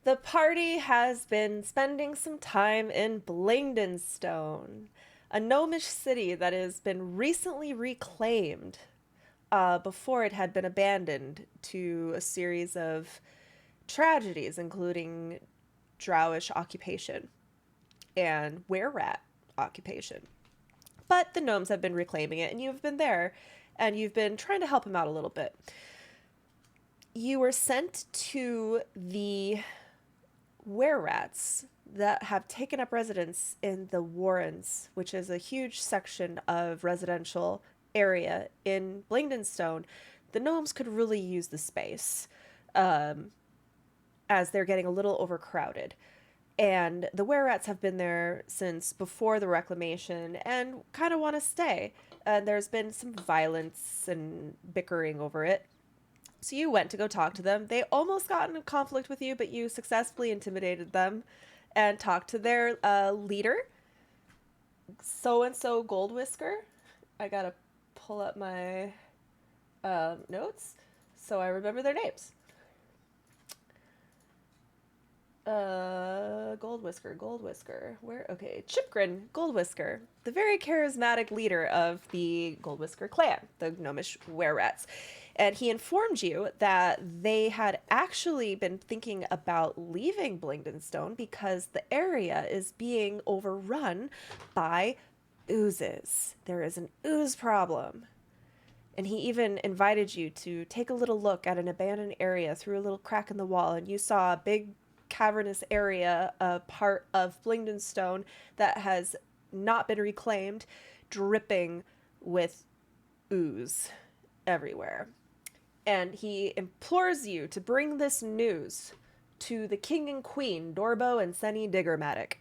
The party has been spending some time in Blingdenstone, a gnomish city that has been recently reclaimed before it had been abandoned to a series of tragedies, including drowish occupation and were-rat occupation. But the gnomes have been reclaiming it, and you've been there, and you've been trying to help him out a little bit. You were sent to the were-rats that have taken up residence in the Warrens, which is a huge section of residential area in Blingdenstone. The gnomes could really use the space um, as they're getting a little overcrowded. And the were-rats have been there since before the reclamation and kind of want to stay. And there's been some violence and bickering over it. So you went to go talk to them. They almost got in a conflict with you, but you successfully intimidated them and talked to their leader, so and so Goldwhisker. I gotta pull up my notes so I remember their names. Goldwhisker. Where? Okay, Chipgrin Goldwhisker, the very charismatic leader of the Goldwhisker clan, the gnomish were-rats. And he informed you that they had actually been thinking about leaving Blingdenstone because the area is being overrun by oozes. There is an ooze problem. And he even invited you to take a little look at an abandoned area through a little crack in the wall, and you saw a big cavernous area, a part of Blingdenstone that has not been reclaimed, dripping with ooze everywhere. And he implores you to bring this news to the king and queen, Dorbo and Senny Diggermatic,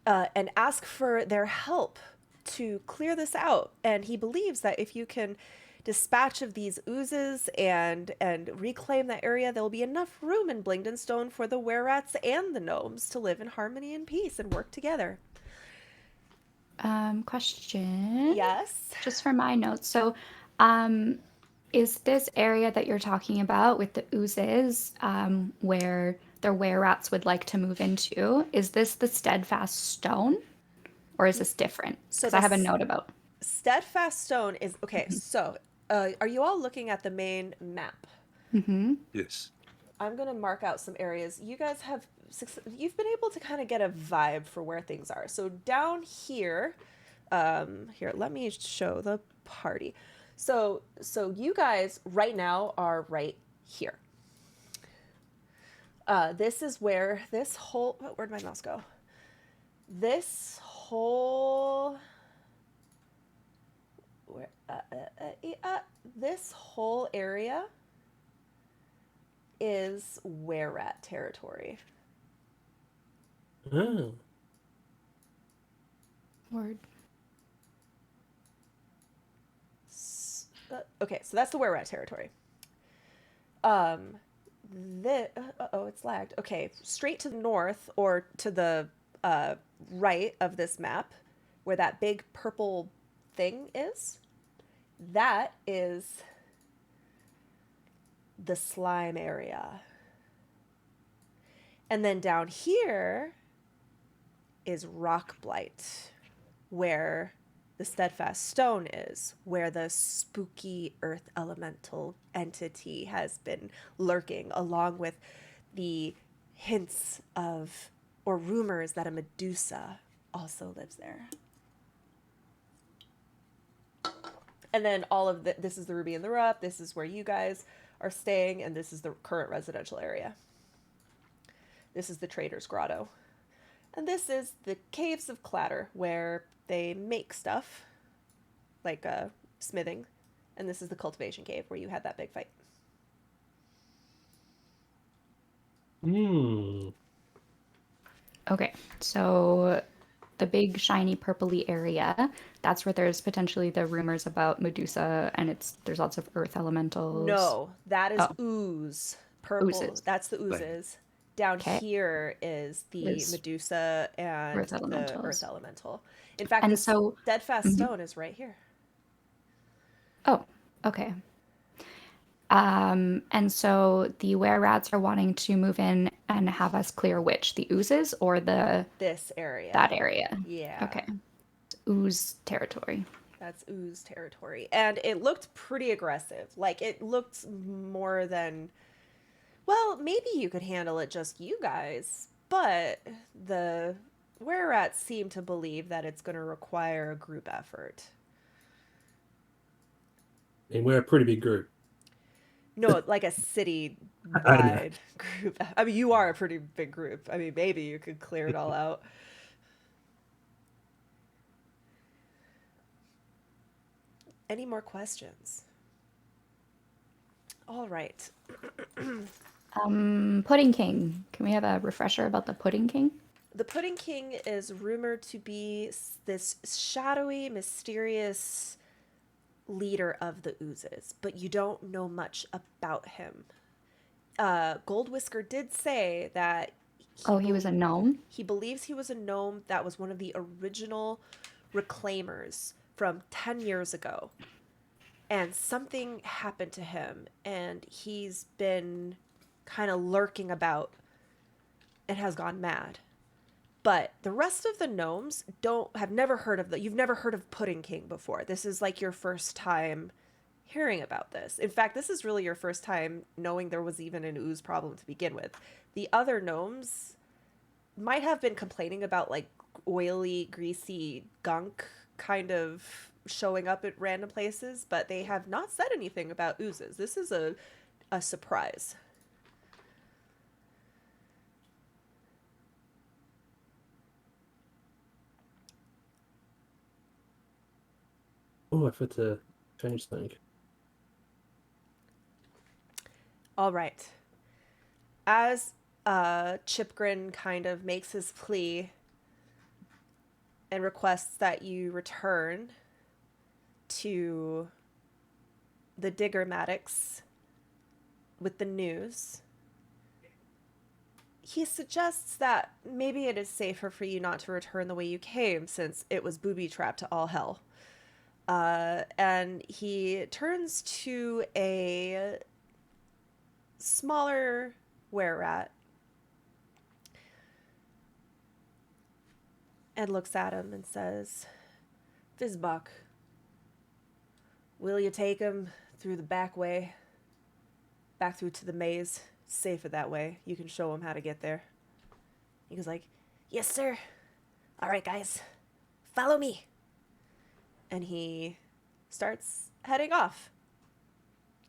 and ask for their help to clear this out. And he believes that if you can dispatch of these oozes and reclaim that area, there will be enough room in Blingdenstone for the were-rats and the gnomes to live in harmony and peace and work together. Question, Yes. just for my notes. So, um, is this area that you're talking about with the oozes, where the were-rats would like to move into, is this the steadfast stone, or is this different? So Because I the have a note about. steadfast stone is okay. So, are you all looking at the main map? Mm-hmm. Yes. I'm gonna mark out some areas. You guys have you've been able to kind of get a vibe for where things are. So down here, here, let me show the party. So you guys right now are right here. This is where this whole where'd my mouse go? This whole where this whole area is were-rat territory. Oh. Word. Okay, so that's the were-rat territory. Um, it's lagged. Okay, straight to the north or to the right of this map, where that big purple thing is, that is the slime area. And then down here is rock blight, where the steadfast stone is, where the spooky earth elemental entity has been lurking, along with the hints of or rumors that a Medusa also lives there. And then all of this is the Ruby and the Rup. This is where you guys are staying, and this is the current residential area. This is the Trader's Grotto. And this is the Caves of Clatter, where they make stuff, like smithing. And this is the Cultivation Cave, where you had that big fight. Hmm. Okay, so the big shiny purpley area, that's where there's potentially the rumors about Medusa, and there's lots of earth elementals. No, that is Oh, ooze. Purple, oozes. that's the Right. oozes. Down Okay, here is the is Medusa and earth the Earth elementals. Elemental. In fact, And this so, steadfast mhm. stone is right here. Oh, okay. And so the were rats are wanting to move in and have us clear which, the oozes or This that area. area. Yeah. Okay. Ooze territory. That's ooze territory. And it looked pretty aggressive. Like, it looked more than, well, maybe you could handle it just you guys, but the were rats seem to believe that it's going to require a group effort. And we're a pretty big group. No, like a city I know. wide group. I mean, you are a pretty big group. I mean, maybe you could clear it all out. Any more questions? All right. Pudding King. Can we have a refresher about the Pudding King? The Pudding King is rumored to be this shadowy, mysterious leader of the oozes, but you don't know much about him. Gold Whisker did say that Oh, he was a gnome? he believes he was a gnome that was one of the original reclaimers from 10 years ago. And something happened to him, and he's been kind of lurking about and has gone mad. But the rest of the gnomes have never heard of you've never heard of Pudding King before. This is like your first time hearing about this. In fact, this is really your first time knowing there was even an ooze problem to begin with. The other gnomes might have been complaining about like oily, greasy gunk kind of showing up at random places, but they have not said anything about oozes. This is a surprise. Oh, I forgot to change something. All right. As Chipgrin kind of makes his plea and requests that you return to the Diggermatics with the news, he suggests that maybe it is safer for you not to return the way you came, since it was booby-trapped to all hell. And he turns to a smaller were-rat and looks at him and says, Fizzbuck, will you take him through the back way? Back through to the maze. It's safer that way. You can show him how to get there. He goes like, yes, sir. All right, guys. Follow me. And he starts heading off,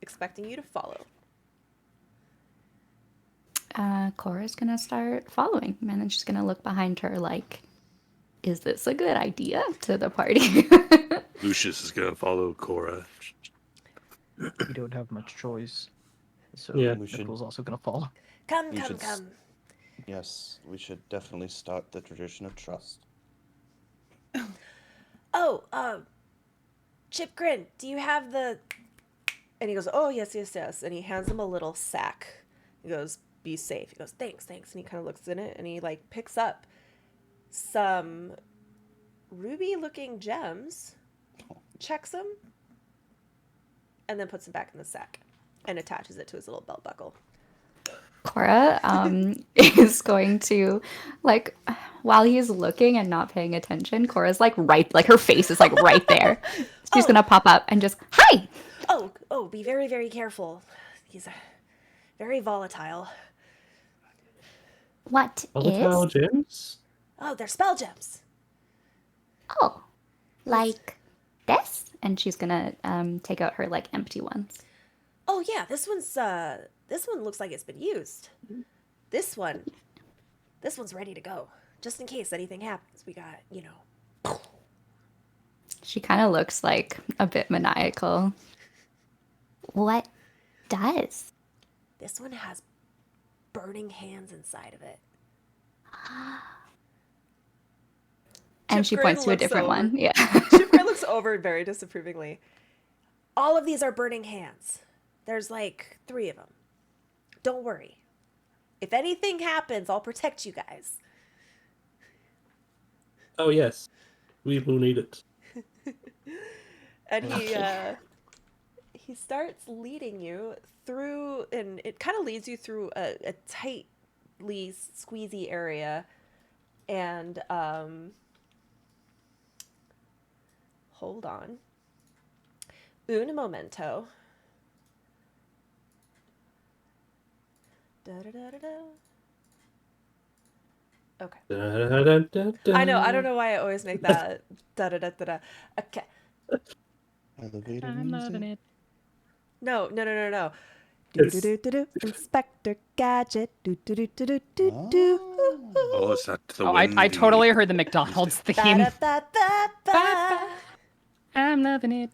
expecting you to follow. Cora's gonna start following, and then she's gonna look behind her like, is this a good idea to the party? Lucius is gonna follow Cora. We don't have much choice. So Yeah. Nicole's also gonna follow. Come, We come, should come. Yes, we should definitely start the tradition of trust. Oh, Chipgrin, do you have the... And he goes, oh, yes, yes, yes. And he hands him a little sack. He goes, be safe. He goes, thanks, thanks. And he kind of looks in it, and he, like, picks up some ruby-looking gems, checks them, and then puts them back in the sack and attaches it to his little belt buckle. Cora is going to, like, while he's looking and not paying attention, Cora's like right, like her face is like right there. She's Oh. gonna pop up and just, hi! Oh, be very, very careful. He's very volatile. What Volatile is? gems? Oh, they're spell gems. Oh, like this? And she's gonna take out her like empty ones. Oh yeah, this one looks like it's been used. This one's ready to go. Just in case anything happens, we got, She kind of looks like a bit maniacal. What does? This one has burning hands inside of it. And she Chipgrin points to a looks different over. one. Yeah. Chipgrin looks over very disapprovingly. All of these are burning hands. There's like 3 of them. Don't worry. If anything happens, I'll protect you guys. Oh, yes. We will need it. And he Okay. he starts leading you through, and it kind of leads you through a tightly squeezy area, and hold on, un momento. Da da da da da. Okay. I know. I don't know why I always make that da da da da da. Okay. Elevator I'm loving music. it. No. It's- Do-do-do-do-do. Inspector Gadget. Do-do-do-do-do-do. Oh. Oh, is that the Oh, I windy totally heard the McDonald's theme. Ba-da-ba-ba-ba. I'm loving it.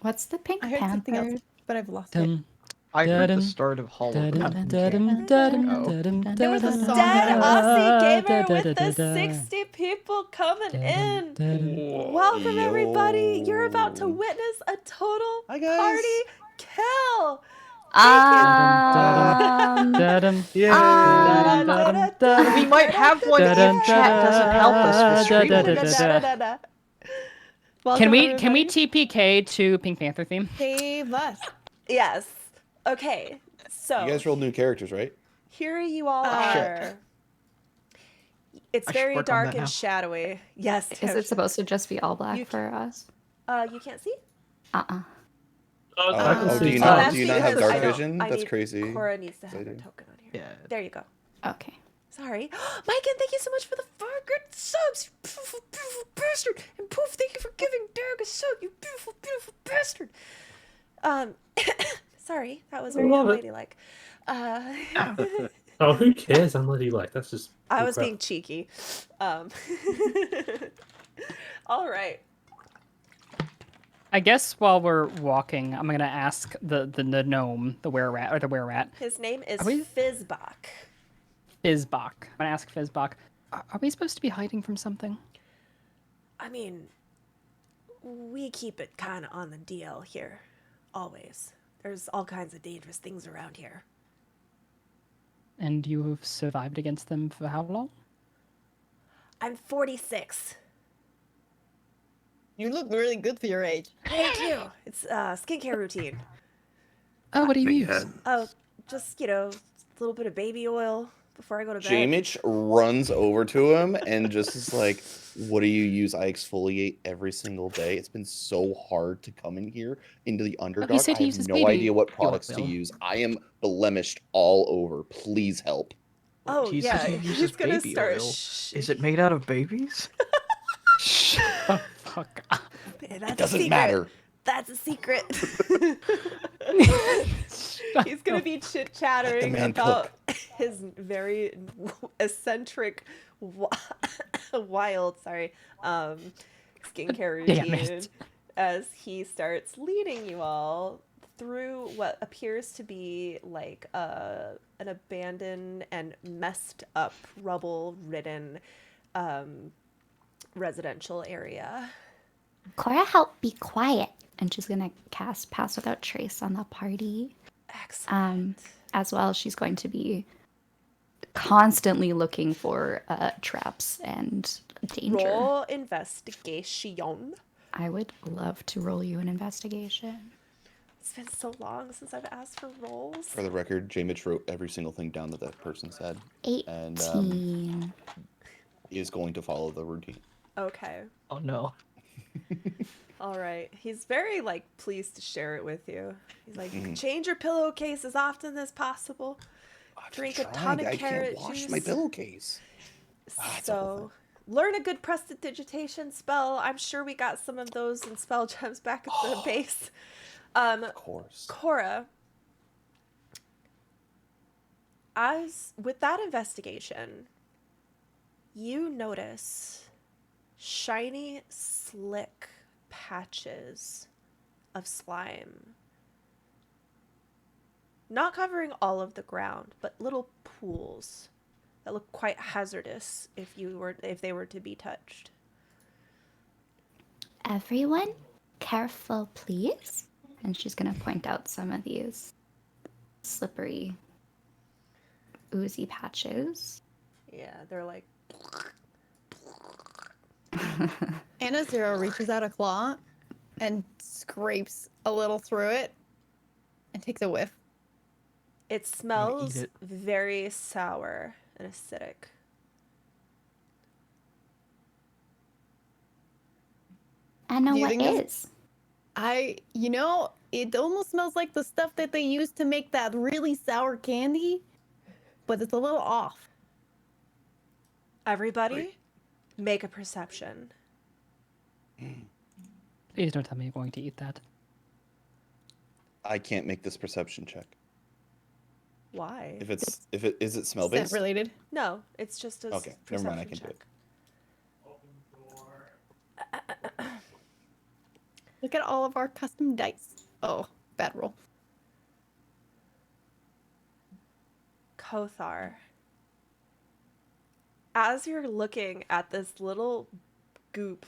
What's the Pink I heard something Panther? else, but I've lost it. Dum, I heard the Dun, start of Hollow dun, Knight. dun, dun, dun, There was a dun, dead dun, Aussie gamer dun, with dun, the dun, 60 people coming dun, in. dun. Welcome, everybody. You're about to Yo. witness a total Hi, guys. party kill. Dun, Yay! dun, We might have one if chat doesn't help us with Streamlabs. Can we everybody. TPK to Pink Panther theme? Save us. Yes. Okay. So You guys rolled new characters, right? here you all Shit. are. It's I should very work on dark that and now. shadowy. Yes. Is Tosh. it supposed to just be all black You for us? You can't see? Uh-uh. Oh, I can Oh, see do you some. not? that's Do you not have because dark I know- vision? I That's need- crazy. Cora needs to have I her do. token on here. Yeah. There you go. Okay. Sorry. Mike, thank you so much for the 4 good subs, you beautiful, beautiful bastard. And Poof, thank you for giving Derek a sub, you beautiful, beautiful bastard. Sorry, that was very Love it. unladylike. Oh, who cares? Unladylike. That's just. I was crap. being cheeky. All right. I guess while we're walking, I'm gonna ask the gnome, the were-rat, or the were-rat, His name is Are we- Fizzbach. Fizzbach. I'm gonna ask Fizzbach, are we supposed to be hiding from something? I mean, we keep it kind of on the DL here, always. There's all kinds of dangerous things around here. And you have survived against them for how long? I'm 46. You look really good for your age. Thank you. It's skincare routine. Oh, what do you Big use? head. Oh, just, a little bit of baby oil before I go to bed. Jamich runs over to him and just is like, "What do you use? I exfoliate every single day. It's been so hard to come in here into the Underdark. said I he have uses no baby idea what products to oil. use. I am blemished all over. Please help." Oh, He yeah. said he He's uses gonna baby start. oil. Is it made out of babies? Shut the fuck up. That's It doesn't a secret. matter. That's a secret. Shut He's gonna the- be chit chattering man about his very eccentric, wild, skincare Damn routine it. as he starts leading you all through what appears to be like an abandoned and messed up, rubble-ridden residential area. Cora, help be quiet. And she's gonna cast Pass Without Trace on the party. Excellent. As well, she's going to be constantly looking for traps and danger. Roll investigation. I would love to roll you an investigation. It's been so long since I've asked for rolls. For the record, Jamich wrote every single thing down that that person said. 18. And, is going to follow the routine. Okay. Oh no. All right. He's very pleased to share it with you. He's like, Mhm. change your pillowcase as often as possible. I've Drink been a ton of trying. I carrot can't wash my juice. pillowcase. It's a whole So, learn a good prestidigitation spell. I'm sure we got some of those in spell gems back at the base. Of course. Cora, as with that investigation, you notice shiny, slick patches of slime. Not covering all of the ground, but little pools that look quite hazardous if they were to be touched. Everyone, careful, please. And she's going to point out some of these slippery, oozy patches. Yeah, they're like Anna Zero reaches out a claw and scrapes a little through it and takes a whiff. It I'm gonna eat smells it. very sour and acidic. Anna, Do you what think this- is? It almost smells like the stuff that they use to make that really sour candy, but it's a little off. Everybody, make a perception. Please don't tell me you're going to eat that. I can't make this perception check. Why? If it is it smell Scent based? related. No, it's just a Okay, never mind, I perception can do check. it. Look at all of our custom dice. Oh, bad roll. Kothar, as you're looking at this little goop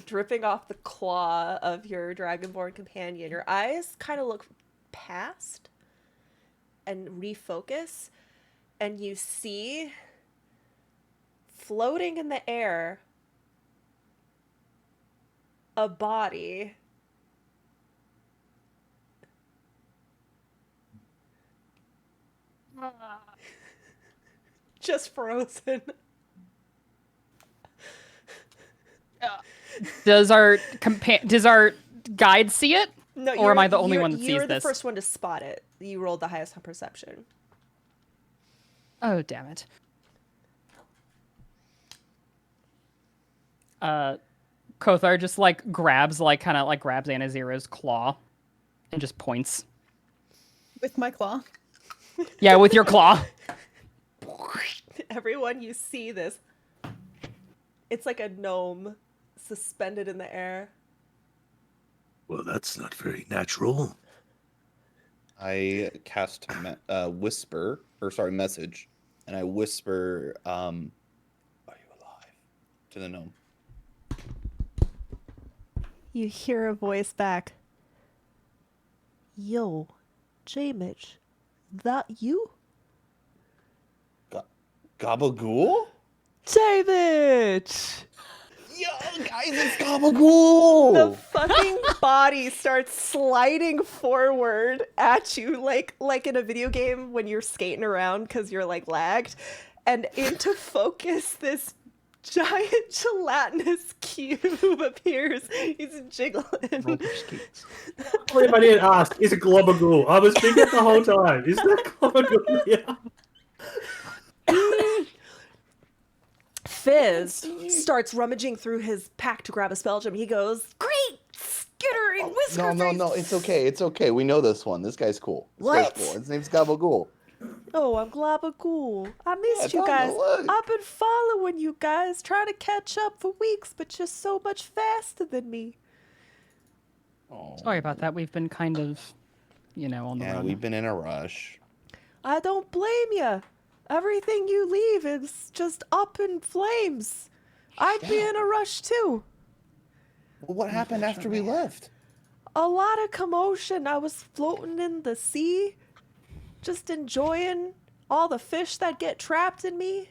dripping off the claw of your dragonborn companion, your eyes kind of look past and refocus, and you see floating in the air a body just frozen. Does our guide see it? No, Or am I the only one that sees You're the this? first one to spot it. You rolled the highest on perception. Oh, damn it. Kothar just grabs Anazero's claw and just points. With my claw. Yeah, with your claw. Everyone, you see this. It's like a gnome suspended in the air. Well, that's not very natural. I cast message, and I whisper, "Are you alive?" to the gnome. You hear a voice back. Yo, Jamage, that you? Gabagool? Jamage! Yo, guys, it's Gabagool! The fucking body starts sliding forward at you like in a video game when you're skating around because you're lagged. And into focus, this giant gelatinous cube appears. He's jiggling. If I didn't ask, is it Globagool? I was thinking the whole time. Is that Globagool? Yeah. Fizz starts rummaging through his pack to grab a spell gem. He goes, "Great skittering whisker No, it's okay. It's okay. We know this one. This guy's cool. Guy's cool. His name's Gabagool. Oh, I'm Glabagool. I missed Yeah, you it's on guys. the leg. I've been following you guys, trying to catch up for weeks, but you're so much faster than me." Oh. Sorry about that. We've been kind of, on the Yeah, run. we've been in a rush. I don't blame you. Everything you leave is just up in flames. I'd be in a rush too. Well, what happened after we left? A lot of commotion. I was floating in the sea, just enjoying all the fish that get trapped in me.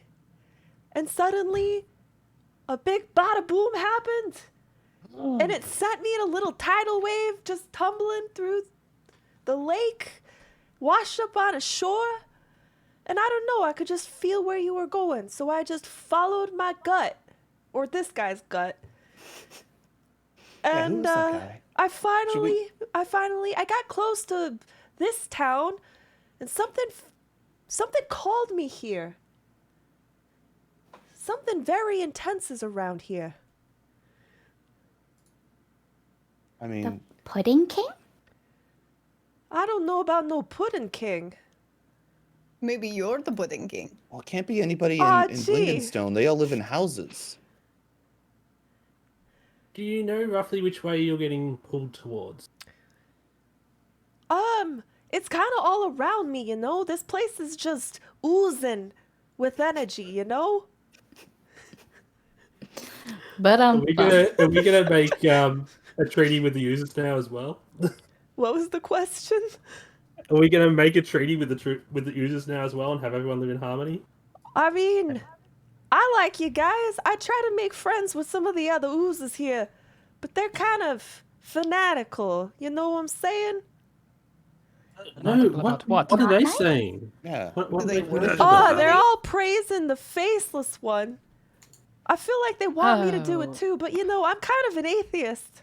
And suddenly, a big bada boom happened. And it sent me in a little tidal wave, just tumbling through the lake, washed up on a shore. And I don't know, I could just feel where you were going. So I just followed my gut, or this guy's gut. Yeah, who And was that guy? I got close to this town, and something called me here. Something very intense is around here. I The mean, Pudding King? I don't know about no Puddin' King. Maybe you're the pudding king. well, it can't be anybody in, Aw, in gee. Blindenstone. They all live in houses. Do you know roughly which way you're getting pulled towards? It's kind of all around me, you know? This place is just oozing with energy, you know? But Are we gonna make a treaty with the users now as well? What was the question? Are we gonna make a treaty with the users now as well and have everyone live in harmony? I mean, I like you guys. I try to make friends with some of the other oozes here, but they're kind of fanatical. You know what I'm saying? No, Article what, about what? what are they Fortnite? saying? Yeah. What Do they are worship they Oh, the they're light? all praising the faceless one. I feel like they want me to do it Oh. too, but you know, I'm kind of an atheist.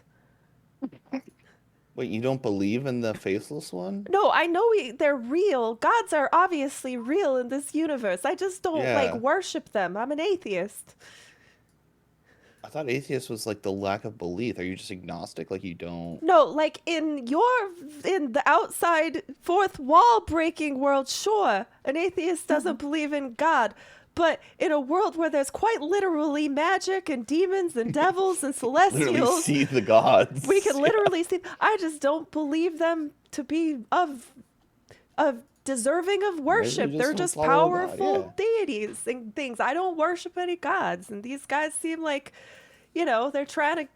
Wait, you don't believe in the faceless one? No, I know they're real. Gods are obviously real in this universe. I just don't like Yeah. worship them. I'm an atheist. I thought atheist was like the lack of belief. Are you just agnostic? Like you don't. No, like in the outside fourth wall breaking world, sure, an atheist doesn't believe in God. But in a world where there's quite literally magic and demons and devils and Literally celestials, see the gods. we can Yeah. literally see. I just don't believe them to be of deserving of worship. just They're don't just follow God, powerful yeah. deities and things. I don't worship any gods, and these guys seem like, you know, they're trying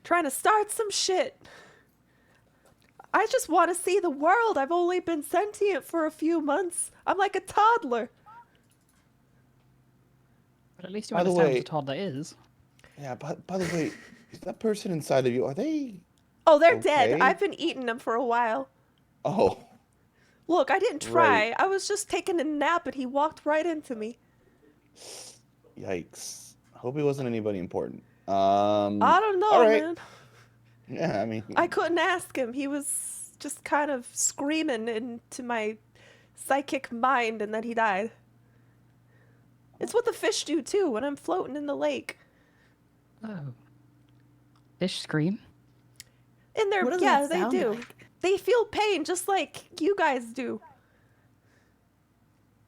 to start some shit. I just want to see the world. I've only been sentient for a few months. I'm like a toddler. But at least you By the understand what way- a toddler is. Yeah, but by the way, is that person inside of you, are they? Oh, they're dead. Okay. I've been eating them for a while. Oh, Look, I didn't try. Right. I was just taking a nap and he walked right into me. yikes. Hope he wasn't anybody important. I don't know, all right. man. Yeah, I mean, I couldn't ask him. He was just kind of screaming into my psychic mind and then he died. It's what the fish do too when I'm floating in the lake. Oh. Fish scream? And they're, What does yeah, that they sound do. like? They feel pain just like you guys do.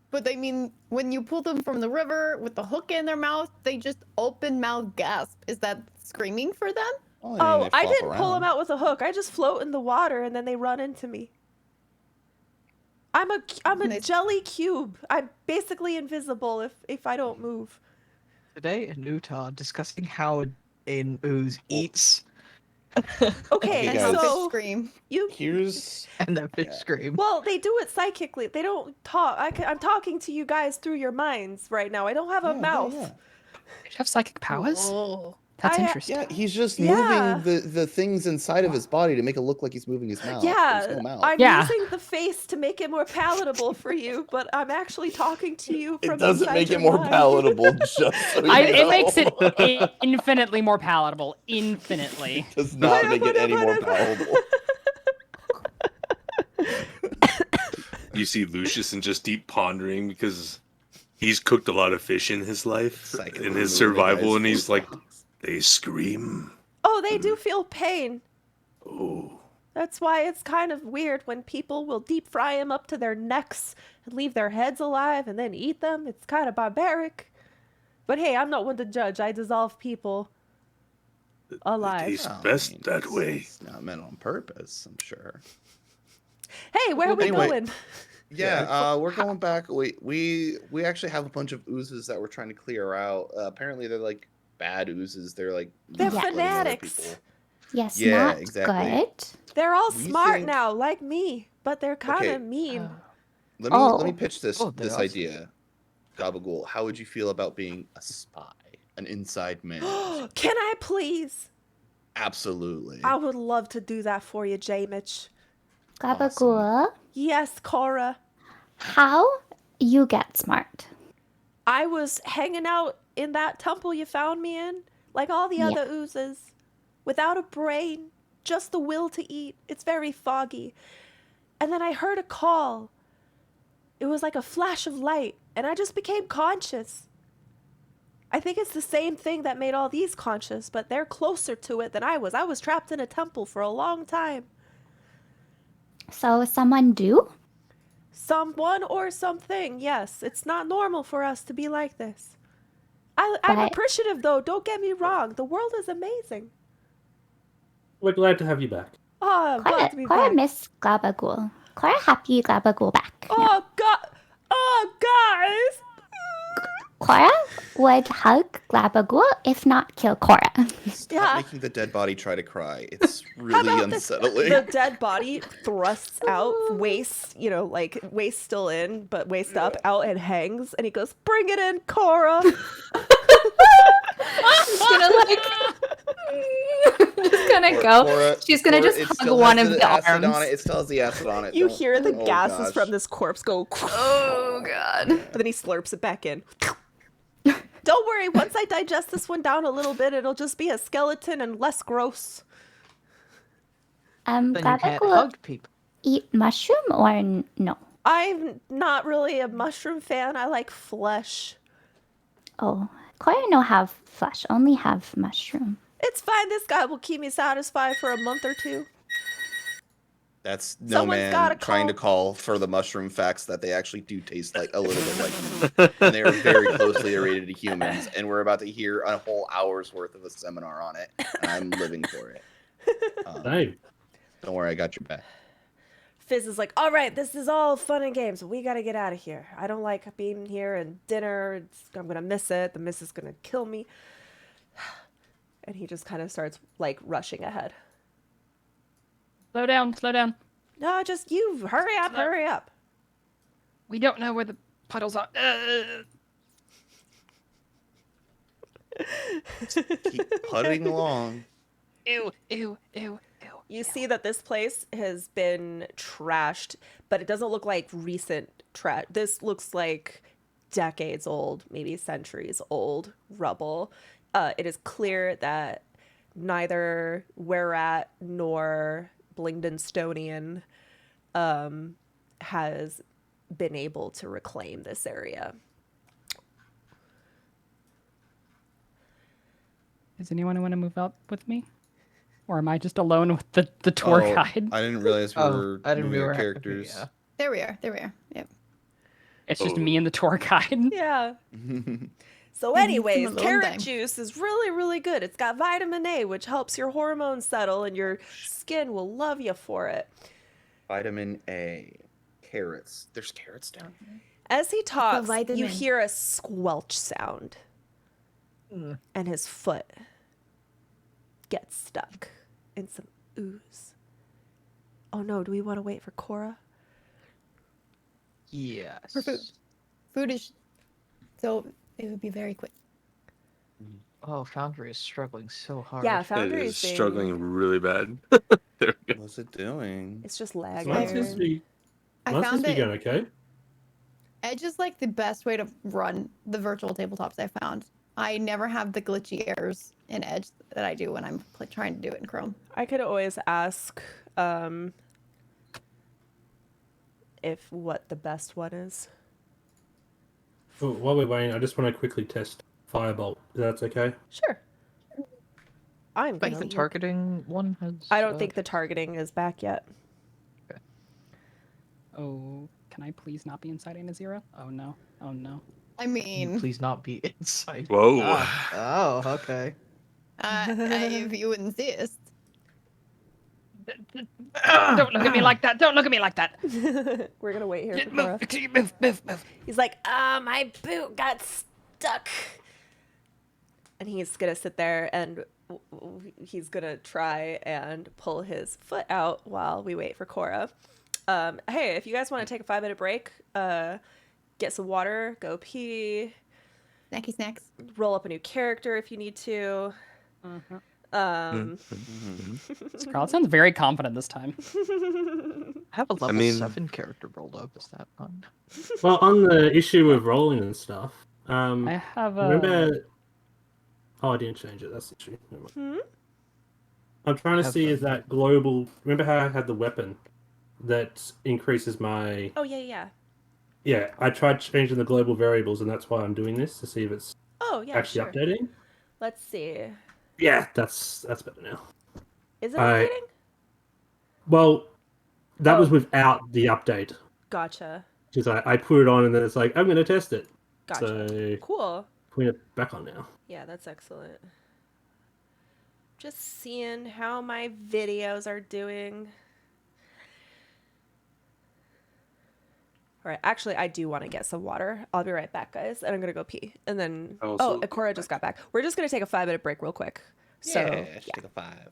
But I mean, when you pull them from the river with the hook in their mouth, they just open mouth gasp. Is that screaming for them? well, Oh, they I flop didn't pull them around. out with a hook. I just float in the water and then they run into me. I'm a Nice. jelly cube. I'm basically invisible if I don't move. Today in Utah, discussing how an ooze eats Okay, Okay, And guys. how fish so scream. you Here's and then fish Yeah. scream. well, they do it psychically. They don't talk. I'm talking to you guys through your minds right now. I don't have a yeah, mouth. Yeah, Did you have psychic powers? Oh. That's I- interesting. yeah, he's just Yeah. moving the things inside of his body to make it look like he's moving his mouth. There's Yeah, no mouth. I'm Yeah. using the face to make it more palatable for you, but I'm actually talking to you from It doesn't inside make your it more mind. palatable, just so you It know. makes it infinitely more palatable. Infinitely. It does not make it any more palatable. You see Lucius and just deep pondering because he's cooked a lot of fish in his life, Psychically in his moving the survival, guy's and he's face. like, they scream. Oh, they do feel pain. Oh, That's why it's kind of weird when people will deep fry them up to their necks and leave their heads alive and then eat them. It's kind of barbaric. But hey, I'm not one to judge. I dissolve people alive. tastes Oh, I best mean, that it's- way. It's not meant on purpose, I'm sure. Hey, where are we Anyway. going? Yeah, we're going back. We actually have a bunch of oozes that we're trying to clear out. Apparently, they're like bad oozes. They're like They're manipulating other fanatics. people. Yes, Yeah, not exactly. good. They're all We smart think- now, like me, but they're kind of Okay. mean. Let me Oh. pitch this Oh, they this are. idea. Gabagool, how would you feel about being a spy, an inside man? Can I please? Absolutely. I would love to do that for you, Jamich. Gabagool, Yes, Cora. how you get smart? I was hanging out in that temple you found me in, like all the Yeah. other oozes, without a brain, just the will to eat. It's very foggy. And then I heard a call. It was like a flash of light, and I just became conscious. I think it's the same thing that made all these conscious, but they're closer to it than I was. I was trapped in a temple for a long time. So someone do? Someone or something, yes. It's not normal for us to be like this. I'm But- appreciative, though. Don't get me wrong. The world is amazing. We're glad to have you back. Oh, I'm glad to be Cora back. miss Gabagool. Cora happy Gabagool back. Oh, God. Oh, guys. Cora would hug Gabagool, if not kill Cora. Stop Yeah. making the dead body try to cry. It's How really about unsettling. the dead body thrusts out, waist, like waist still in, but waist up, out and hangs, and he goes, "Bring it in, Cora." She's gonna Just gonna go. She's gonna just it hug still one has of the the acid arms. on it. It still has the acid on it. You Don't- hear the oh, gases gosh. from this corpse go, Oh god. and then he slurps it back in. Don't worry, once I digest this one down a little bit, it'll just be a skeleton and less gross. Then you Gabagool can't hug people. eat mushroom or no? I'm not really a mushroom fan. I like flesh. Oh, Cora no have flesh, only have mushroom. It's fine. This guy will keep me satisfied for a month or two. That's no Someone's man gotta trying to call. call for the mushroom facts that they actually do taste like a little bit like human. And they are very closely related to humans. And we're about to hear a whole hour's worth of a seminar on it. And I'm living for it. Same. Don't worry, I got your back. Fizz is like, all right, this is all fun and games. We got to get out of here. I don't like being here and dinner. I'm going to miss it. The miss is going to kill me. And he just kind of starts like rushing ahead. Slow down, slow down. No, just you hurry up, hurry up. We don't know where the puddles are. Keep putting along. Ew, ew, ew, ew. You see that this place has been trashed, but it doesn't look like recent trash. This looks like decades old, maybe centuries old rubble. It is clear that neither Wererat nor Blingdenstonian has been able to reclaim this area. Does anyone want to move up with me? Or am I just alone with the tour guide? I didn't realize we were I didn't moving our realize- characters. yeah. There we are. There we are. Yep. It's just me and the tour guide. Yeah. So Some anyways, alone carrot time. juice is really, really good. It's got vitamin A, which helps your hormones settle, and your skin will love you for it. Vitamin A. Carrots. There's carrots down here? As he talks, you vitamin. hear a squelch sound, and his foot gets stuck in some ooze. Oh no, do we want to wait for Cora? Yes. For food. Food is so it would be very quick. Oh, Foundry is struggling so hard. Yeah, It Foundry is is being- struggling really bad. There we go. What's it doing? It's just So lagging. mine seems to be, I mine seems found to be it. going okay. Edge is like the best way to run the virtual tabletops I found. I never have the glitchy errors in Edge that I do when I'm trying to do it in Chrome. I could always ask if what the best one is. Oh, while we're waiting, I just want to quickly test Firebolt. If that's okay? Sure. I'm I think gonna the targeting one has. I don't think the targeting is back yet. Oh, can I please not be inciting a zero? Oh no. Oh no. I mean, Please not be inside. Whoa. Oh, okay. if you insist. Don't look at me like that. Don't look at me like that. We're gonna wait here for Cora. Move. He's like, my boot got stuck. And he's gonna sit there and he's gonna try and pull his foot out while we wait for Cora. Hey, if you guys want to take a 5-minute break, get some water, go pee, Snacky snacks. roll up a new character if you need to. Scarlet sounds very confident this time. I have a level mean- 7 character rolled up. Is that fun? Well, on the issue of rolling and stuff, I have a. remember... Oh, I didn't change it. That's the issue. Never mind. I'm trying to Have see fun. is that global... Remember how I had the weapon that increases my... Oh, yeah. Yeah, I tried changing the global variables, and that's why I'm doing this, to see if it's Oh, yeah, actually sure. updating. Let's see. Yeah, that's better now. Is it I- updating? Well, that was Oh. without the update. Gotcha. Because I put it on, and then it's like, I'm going to test it. Gotcha. So, Cool. putting it back on now. Yeah, that's excellent. Just seeing how my videos are doing. All right, actually, I do want to get some water. I'll be right back, guys. And I'm going to go pee. And then, Oh, so- Akora just got back. We're just going to take a 5-minute break real quick. So, yeah, yeah. take a 5.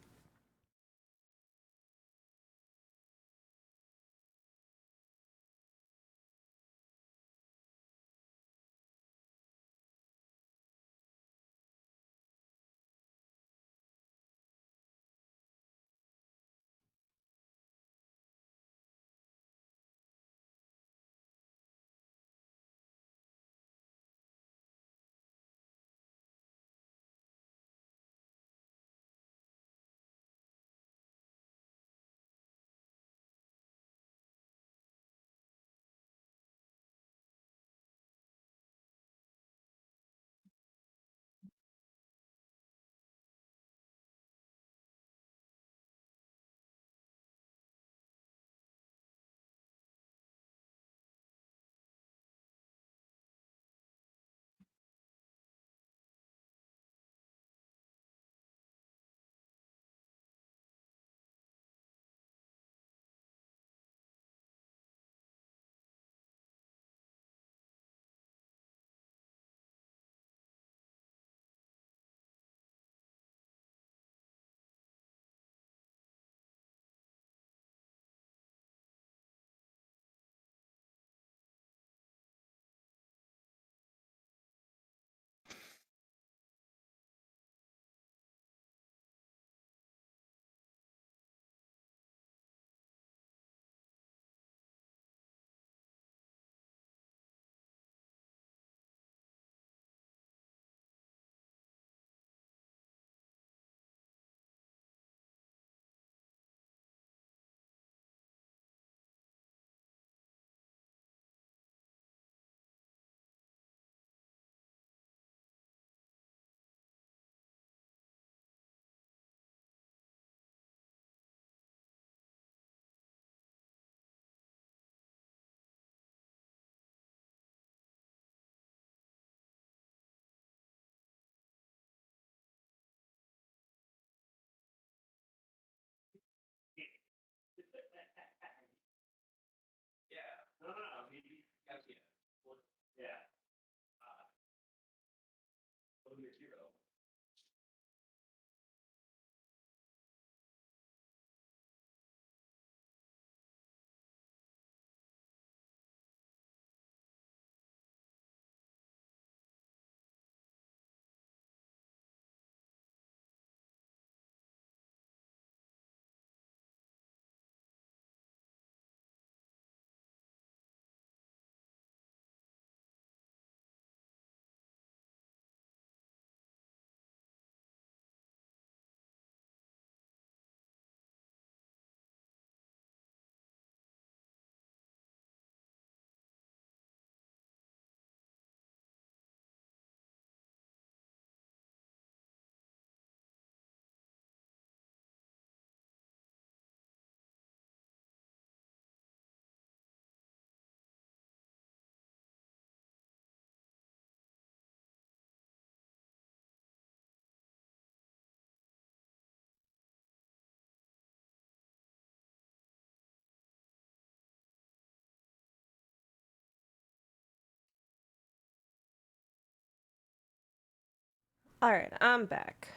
All right, I'm back.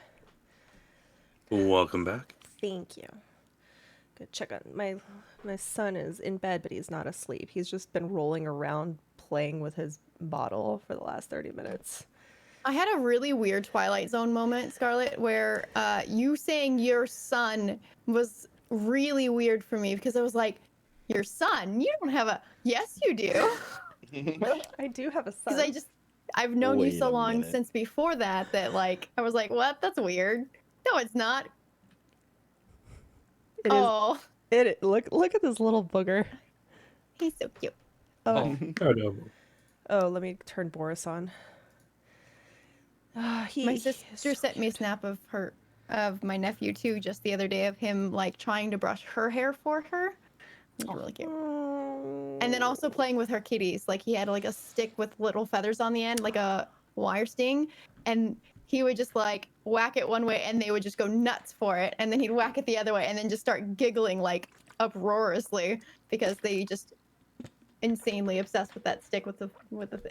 Welcome back. Thank you. Good check on my son is in bed, but he's not asleep. He's just been rolling around playing with his bottle for the last 30 minutes. I had a really weird Twilight Zone moment, Scarlett, where you saying your son was really weird for me because I was like, your son? You don't have a... Yes, you do. I do have a son. Because I've known you Wait so a long minute. since before that like, I was like, what? That's weird. No, it's not. It is. Oh, Look at this little booger. he's so cute. Oh, Oh no. oh, let me turn Boris on. My He is sister so sent me a cute. snap of my nephew too, just the other day of him like trying to brush her hair for her. It was really cute. And then also playing with her kitties. Like he had like a stick with little feathers on the end, like a wire sting, and he would just like whack it one way and they would just go nuts for it, and then he'd whack it the other way and then just start giggling like uproariously because they just insanely obsessed with that stick with the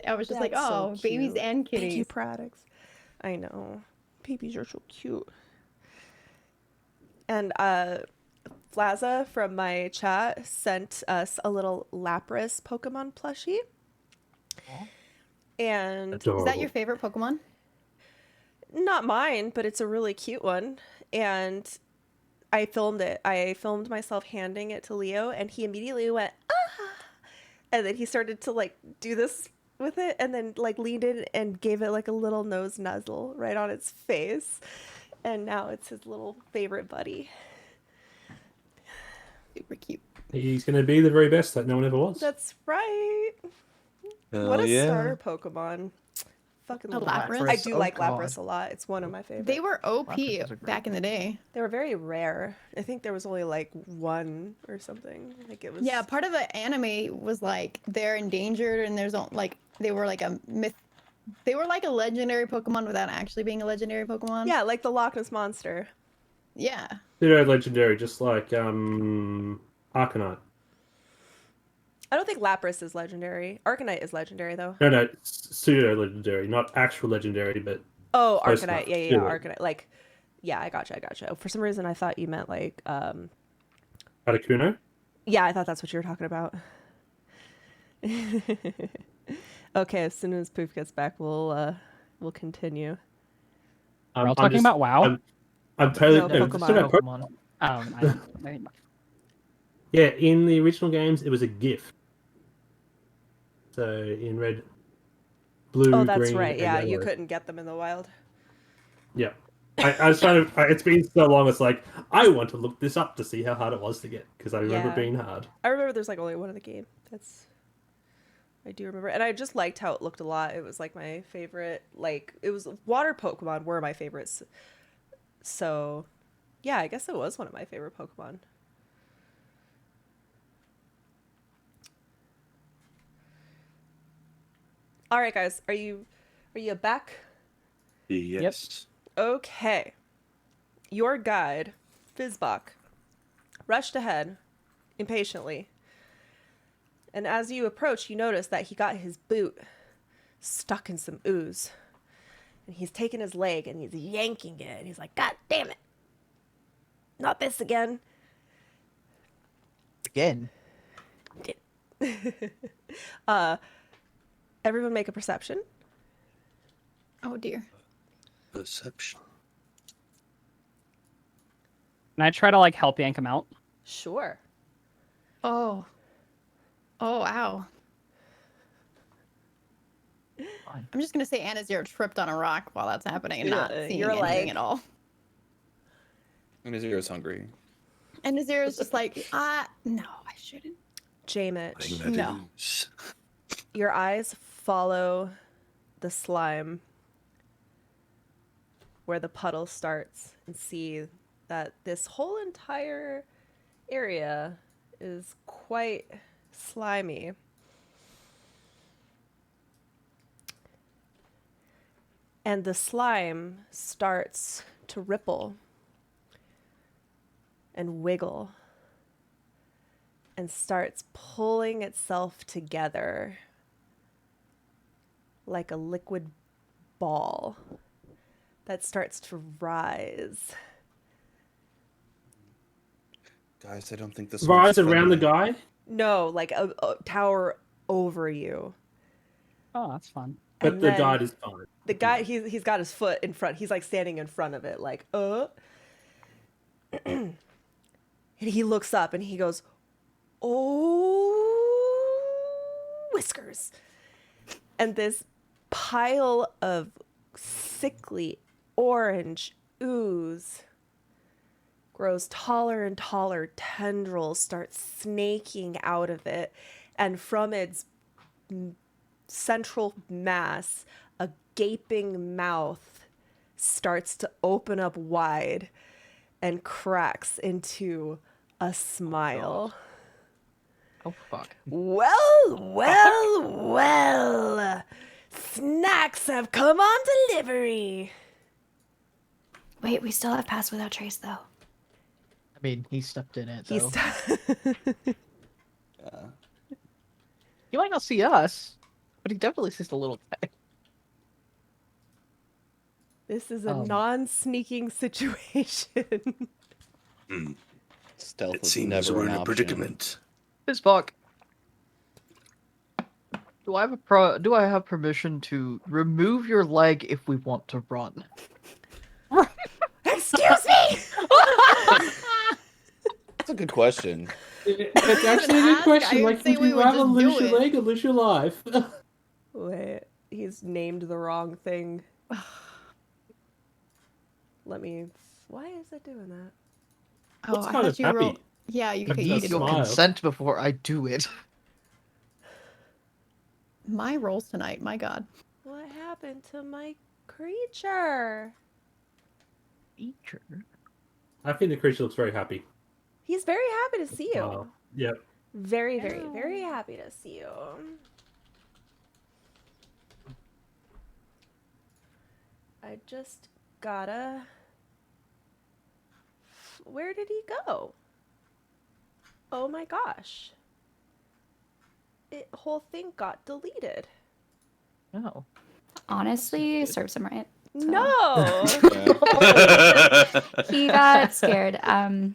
I was just like, That's so oh, babies cute. and Thank you, kitties. products. I know. Babies are so cute. And Flaza from my chat sent us a little Lapras Pokemon plushie. And Adorable. Is that your favorite Pokemon? not mine, but it's a really cute one. And I filmed it. I filmed myself handing it to Leo, and he immediately went, ah! And then he started to like do this with it, and then like leaned in and gave it like a little nose nuzzle right on its face. And now it's his little favorite buddy. Super cute. He's going to be the very best that no one ever was. That's right. Hell What a yeah. starter Pokemon. Fucking A love Lapras? I do Oh, like God. Lapras a lot. It's one of my favorites. They were OP Lapras is a great back in the day. They were very rare. I think there was only like one or something. Like it was. Yeah, part of the anime was like they're endangered and there's like they were like a myth. They were like a legendary Pokemon without actually being a legendary Pokemon. Yeah, like the Loch Ness Monster. Yeah. Pseudo legendary, just like Arcanine. I don't think Lapras is legendary. Arcanite is legendary though. No, pseudo legendary, not actual legendary, but Oh, Close Arcanite. enough. Yeah, Yeah. Arcanite. Like, yeah, I gotcha. For some reason, I thought you meant like, Articuno. yeah, I thought that's what you were talking about. Okay, as soon as Poof gets back, we'll continue. We're all talking about WoW. I'm totally No, no, Pokemon. still about Pokemon. Yeah, in the original games, it was a gift. So in red, blue, Oh, that's green, right. and Yeah, you yellow. couldn't get them in the wild. Yeah. I was trying to. It's been so long. It's like I want to look this up to see how hard it was to get because I remember Yeah. it being hard. I remember there's like only one in the game. I do remember, and I just liked how it looked a lot. It was like my favorite. Like it was water Pokemon were my favorites. So, yeah, I guess it was one of my favorite Pokemon. All right, guys, are you back? Yes. Okay. Your guide, Fizzbach, rushed ahead impatiently. And as you approach, you notice that he got his boot stuck in some ooze. And he's taking his leg and he's yanking it. And he's like, God damn it. Not this again. Again. Everyone make a perception. Oh dear. Perception. Can I try to like help yank him out? Sure. Oh. Oh, ow. Fine. I'm just gonna say Anazir tripped on a rock while that's happening and not Yeah, seeing you're anything like- at all. And Azira's hungry. And Nazir is just like, no, I shouldn't. Jamitch, No. your eyes follow the slime where the puddle starts and see that this whole entire area is quite slimy. And the slime starts to ripple and wiggle and starts pulling itself together like a liquid ball that starts to rise. Guys, I don't think this Rise one's around the friendly. guy, No, like a tower over you. Oh, that's fun. but And the then guide is fine. The guy, he's got his foot in front. He's like standing in front of it, like, And he looks up and he goes, oh, whiskers. And this pile of sickly orange ooze grows taller and taller. Tendrils start snaking out of it. And from its central mass, a gaping mouth starts to open up wide and cracks into a smile. Oh fuck. Well. Snacks have come on delivery. Wait, we still have Pass Without Trace, though. I mean, he stepped in it, He's though. He might not see us, but he definitely sees the little guy. This is a Um. non-sneaking situation. Stealth It was seems never we're an in a option. predicament. His fuck. Do I have permission to remove your leg if we want to run? Excuse me. That's a good question. It's actually a good ask, question. I would Like, say would we you would rather just lose do your it. leg or lose your life? Wait, he's named the wrong thing. Let me. Why is it doing that? Oh, Looks I kind thought of you happy. rolled. Yeah, you Like could. I You need that could your smile. consent before I do it. My rolls tonight. My God. What happened to my creature? Feature. I think the creature looks very happy. He's very happy to see you. Wow. Yep. Very, very happy to see you. I just gotta. Where did he go? Oh my gosh. It whole thing got deleted. No. Honestly, serves him right. So- No! He got scared. I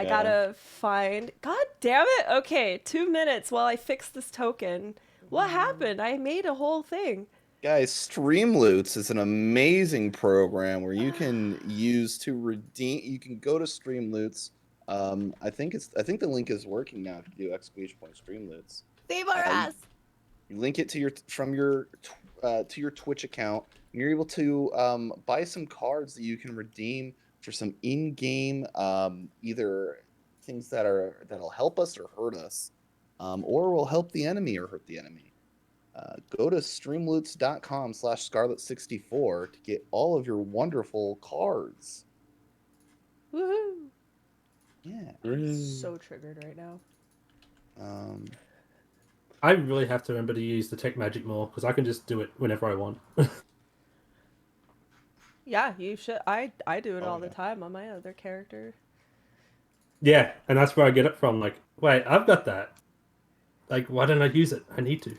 gotta find. God damn it! Okay, 2 minutes while I fix this token. What happened? I made a whole thing. Guys, Streamloots is an amazing program where you can use to redeem. You can go to Streamloots. I think the link is working now. If you do !Streamloots, Save our ass. you link it to your Twitch account. And you're able to buy some cards that you can redeem for some in-game either things that'll help us or hurt us, or will help the enemy or hurt the enemy. Go to streamloots.com/Scarlet64 to get all of your wonderful cards. Woohoo! Yeah. So triggered right now. I really have to remember to use the tech magic more because I can just do it whenever I want. Yeah, you should. I do it Oh, all the yeah. time on my other character. Yeah, and that's where I get it from. Like, wait, I've got that. Like, why don't I use it? I need to.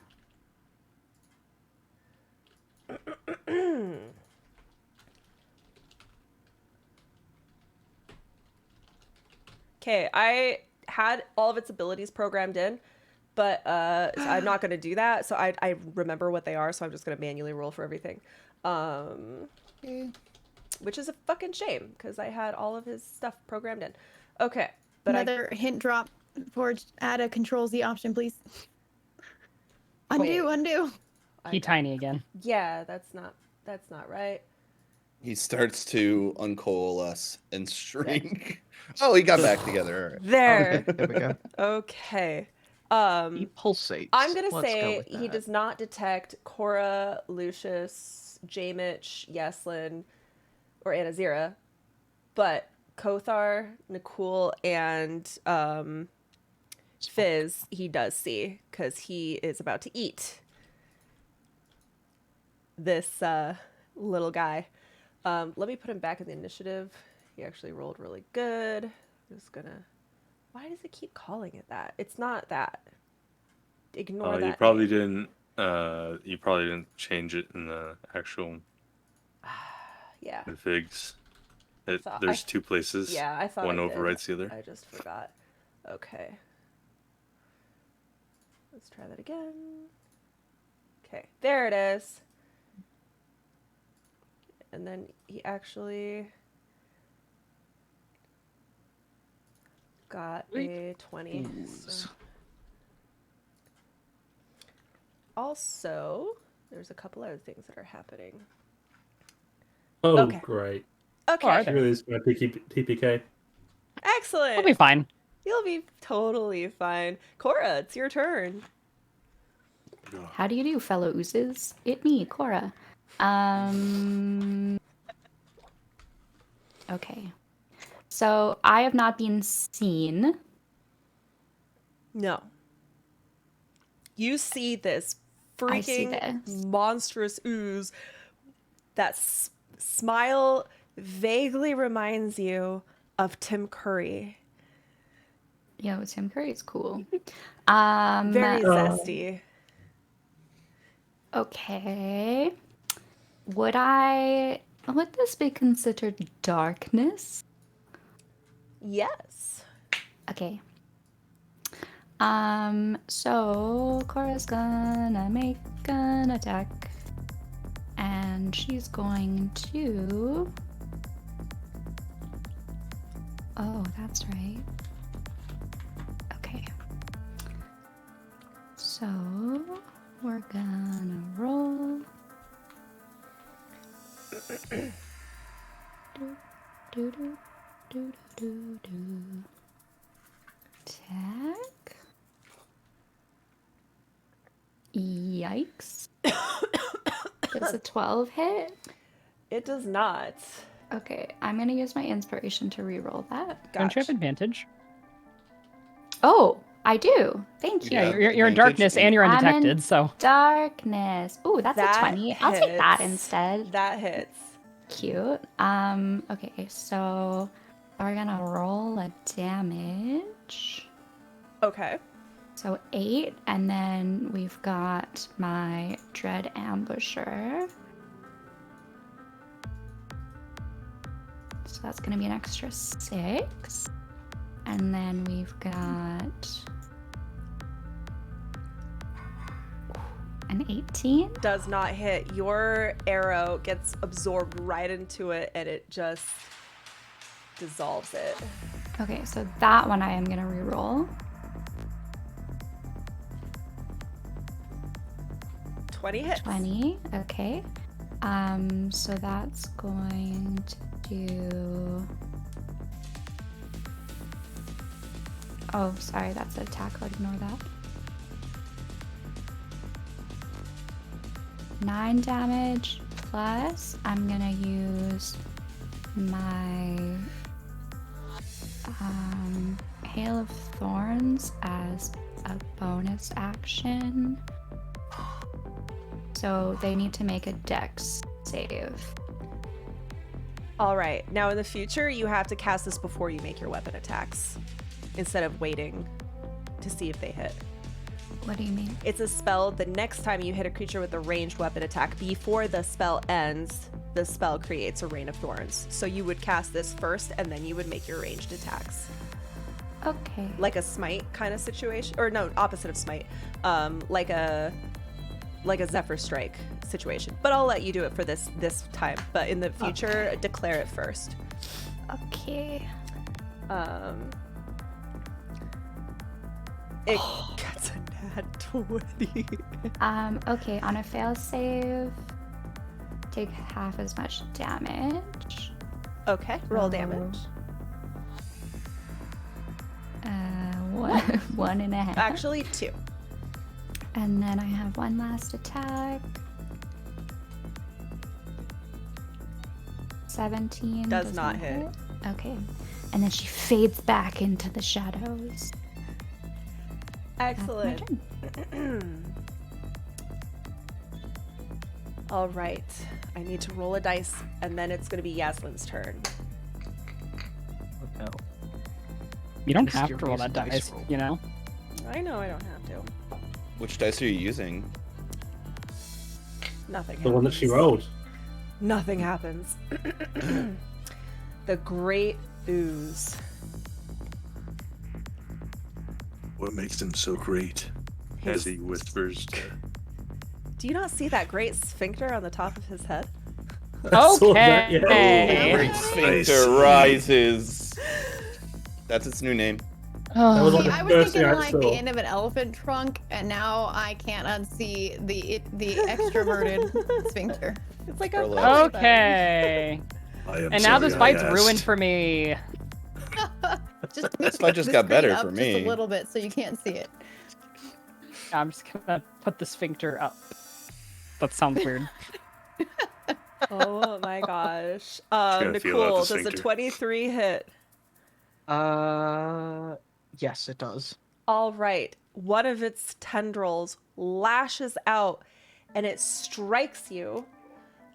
Okay, I had all of its abilities programmed in, but so I'm not going to do that. So I remember what they are, so I'm just going to manually roll for everything. Which is a fucking shame, because I had all of his stuff programmed in. Okay, but Another hint drop. Forge, add a Control Z option, please. Undo, Wait. undo. He tiny again. Yeah, that's not right. He starts to uncoalesce and shrink. Oh, he got back together. All right. There. There we go. Okay. He pulsates. I'm gonna Let's go say with he that. does not detect Cora, Lucius, Jamich, Yeslin, or Anazira, but Kothar, Nikul, and Fizz he does see, because he is about to eat this little guy. Let me put him back in the initiative. He actually rolled really good. I'm just gonna... Why does it keep calling it that? It's not that. Ignore that. You probably name. didn't. You probably didn't change it in the actual Yeah. configs. Thought- There's two places. Yeah, I thought one I did. overwrites the other. I just forgot. Okay. Let's try that again. Okay, there it is. And then he actually got a 20. So. Also, there's a couple other things that are happening. Oh, Okay. great. Okay, are She really is my TPK. excellent. He'll be fine. You'll be totally fine. Cora, it's your turn. How do you do, fellow oozes? It me, Cora. Okay. So I have not been seen. No. You see this I see freaking this. monstrous ooze. That smile vaguely reminds you of Tim Curry. Yo, Tim Curry's cool. Very zesty. Okay. Would this be considered darkness? Yes. Okay. So Cora's gonna make an attack. And she's going to... Oh, that's right. Okay. So we're gonna roll. do, do, do, do, do, do. Attack. Yikes. Does a 12 hit? It does not. Okay, I'm gonna use my inspiration to reroll that. Don't you have Gotcha. advantage? Oh, I do. Thank you. Yeah, Yeah, you're in advantage darkness and you're I'm in undetected, so darkness. Ooh, that's That a 20. I'll take that hits. instead. That hits. Cute. Okay, so we're gonna roll a damage. Okay. So 8, and then we've got my Dread Ambusher. So that's gonna be an extra 6. And then we've got an 18. Does not hit. Your arrow gets absorbed right into it and it just dissolves it. Okay, so that one I am gonna reroll. 20 hits. 20, okay. So that's going to do... Oh, sorry, that's an attack. I'll ignore that. 9 damage plus I'm gonna use my Hail of Thorns as a bonus action. So they need to make a dex save. All right. Now in the future, you have to cast this before you make your weapon attacks instead of waiting to see if they hit. What do you mean? It's a spell. The next time you hit a creature with a ranged weapon attack, before the spell ends, the spell creates a rain of thorns. So you would cast this first and then you would make your ranged attacks. Okay. like a smite kind of situation, or no, opposite of smite, like a Zephyr Strike situation. But I'll let you do it for this time. But in the future, declare it first. Okay. It gets a nat 20. Okay, on a fail save, take half as much damage. Okay, roll damage. One and a half. Actually, 2. And then I have one last attack. 17. Does not hit. Okay. And then she fades back into the shadows. Excellent. That's my turn. All right. I need to roll a dice, and then it's going to be Yaslin's turn. Oh, no. You don't have to Mysterious roll that dice dice, roll. you know? I know I don't have to. Which dice are you using? Nothing The one that she happens. rolled. Nothing happens. The Great Ooze. What makes him so great? As he whispers. Do you not see that great sphincter on the top of his head? I saw that, yeah. Okay. Great I Sphincter see. rises. That's its new name. That was like See, the I was first thing thinking I like saw. the end of an elephant trunk, and now I can't unsee the extroverted sphincter. It's like Or a like- belly button. Okay. I am And now sorry this I fight's asked. ruined for me. Just This fight just the got better screen for up me. Just a little bit, so you can't see it. I'm just gonna put the sphincter up. That sounds weird. Oh my gosh. gotta feel out Nicole, the does a sphincter. 23 hit? Yes, it does. All right. One of its tendrils lashes out and it strikes you.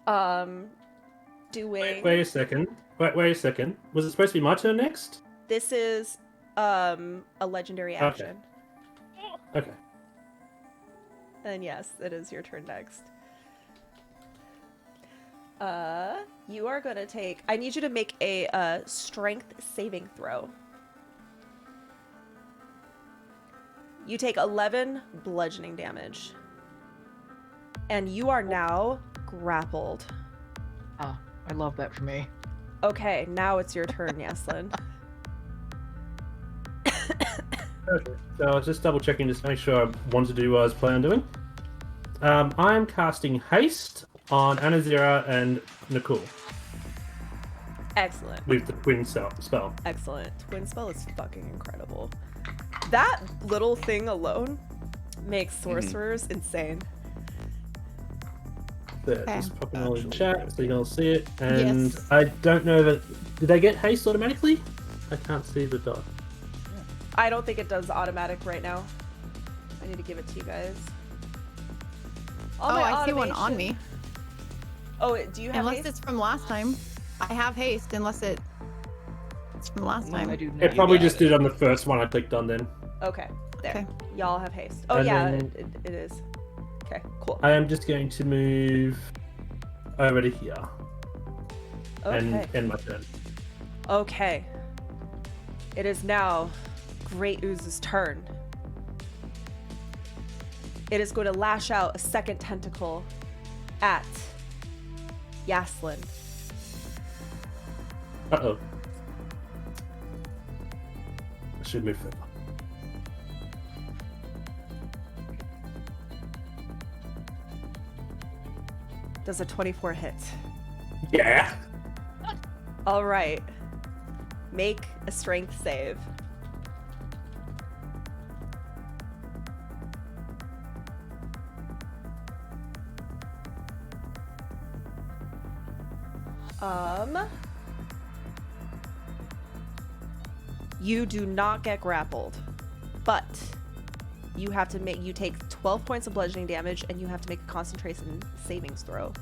Doing Wait a second. Wait a second. Was it supposed to be my turn next? this is a legendary action. Okay. And yes, it is your turn next. You are gonna take. I need you to make a strength saving throw. You take 11 bludgeoning damage, and you are now grappled. Ah, I love that for me. Okay, now it's your turn, Yaslin. Okay. So I was just double checking just to make sure I want to do what I was planning on doing. I'm casting Haste on Anazira and Nicole Excellent. with the twin spell. Excellent. Twin spell is fucking incredible. That little thing alone makes sorcerers insane. There, Okay. just popping all in Actually, chat so you can all see it. And Yes. I don't know that. Did they get haste automatically? I can't see the dot. I don't think it does automatic right now. I need to give it to you guys. All Oh, my I see one on automation- me. Oh, do you have Unless haste? it's from last time. I have haste, unless it's from last time. I do It not. probably got just it. did on the first one I clicked on then. Okay, there. Okay. Y'all have haste. Oh And yeah, then- it is. Okay, cool. I am just going to move over to here Okay. and end my turn. Okay. It is now Great Ooze's turn. It is going to lash out a second tentacle at Yaslin. Uh-oh. I should move further. Does a 24 hit? Yeah. All right. Make a strength save. You do not get grappled, but you have to you take 12 points of bludgeoning damage and you have to make a concentration savings throw.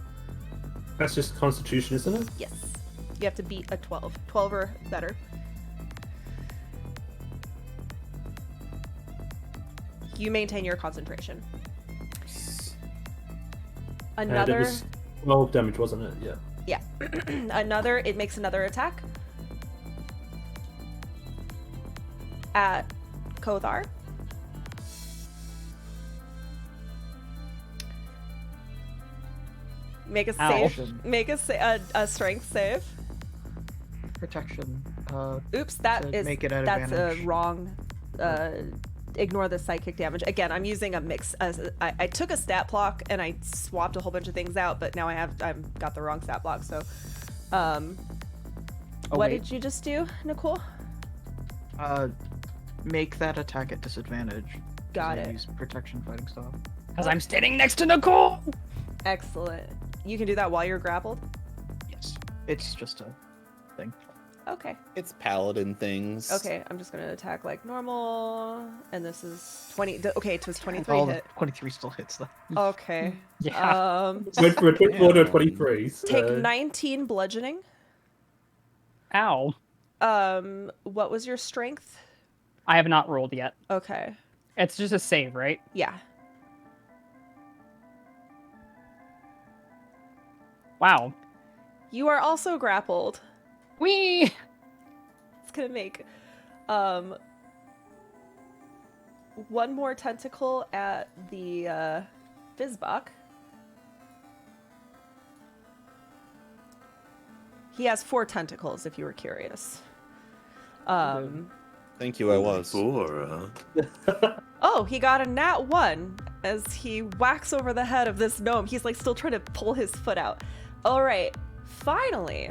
That's just Constitution, isn't it? Yes. You have to beat a 12. 12 or better. You maintain your concentration. And it Another, was 12 damage, wasn't it? Yeah. it makes another attack. at Kothar. Make a Ow. save. Make a strength save. Protection. Oops, that To is make it at that's a advantage. wrong. Ignore the psychic damage. Again, I'm using a mix. I took a stat block and I swapped a whole bunch of things out, but now I've got the wrong stat block. So, what wait. did you just do, Nicole? Make that attack at disadvantage. 'cause Got I it. Use protection fighting style. Because I'm standing next to Nicole. Excellent. You can do that while you're grappled. Yes. It's just a thing. Okay. It's paladin things. Okay. I'm just gonna attack like normal, and this is 20. Okay, it was 23 All hit. 23 still hits though. Okay. Yeah. Went from a 24 to a Damn. 23. Take so- 19 bludgeoning. Ow. What was your strength? I have not rolled yet. Okay. It's just a save, right? Yeah. Wow. You are also grappled. Wee. It's gonna make one more tentacle at the Fizbach. He has 4 tentacles, if you were curious. Thank you, I was. 4, Oh, he got a nat 1 as he whacks over the head of this gnome. He's like still trying to pull his foot out. All right, finally.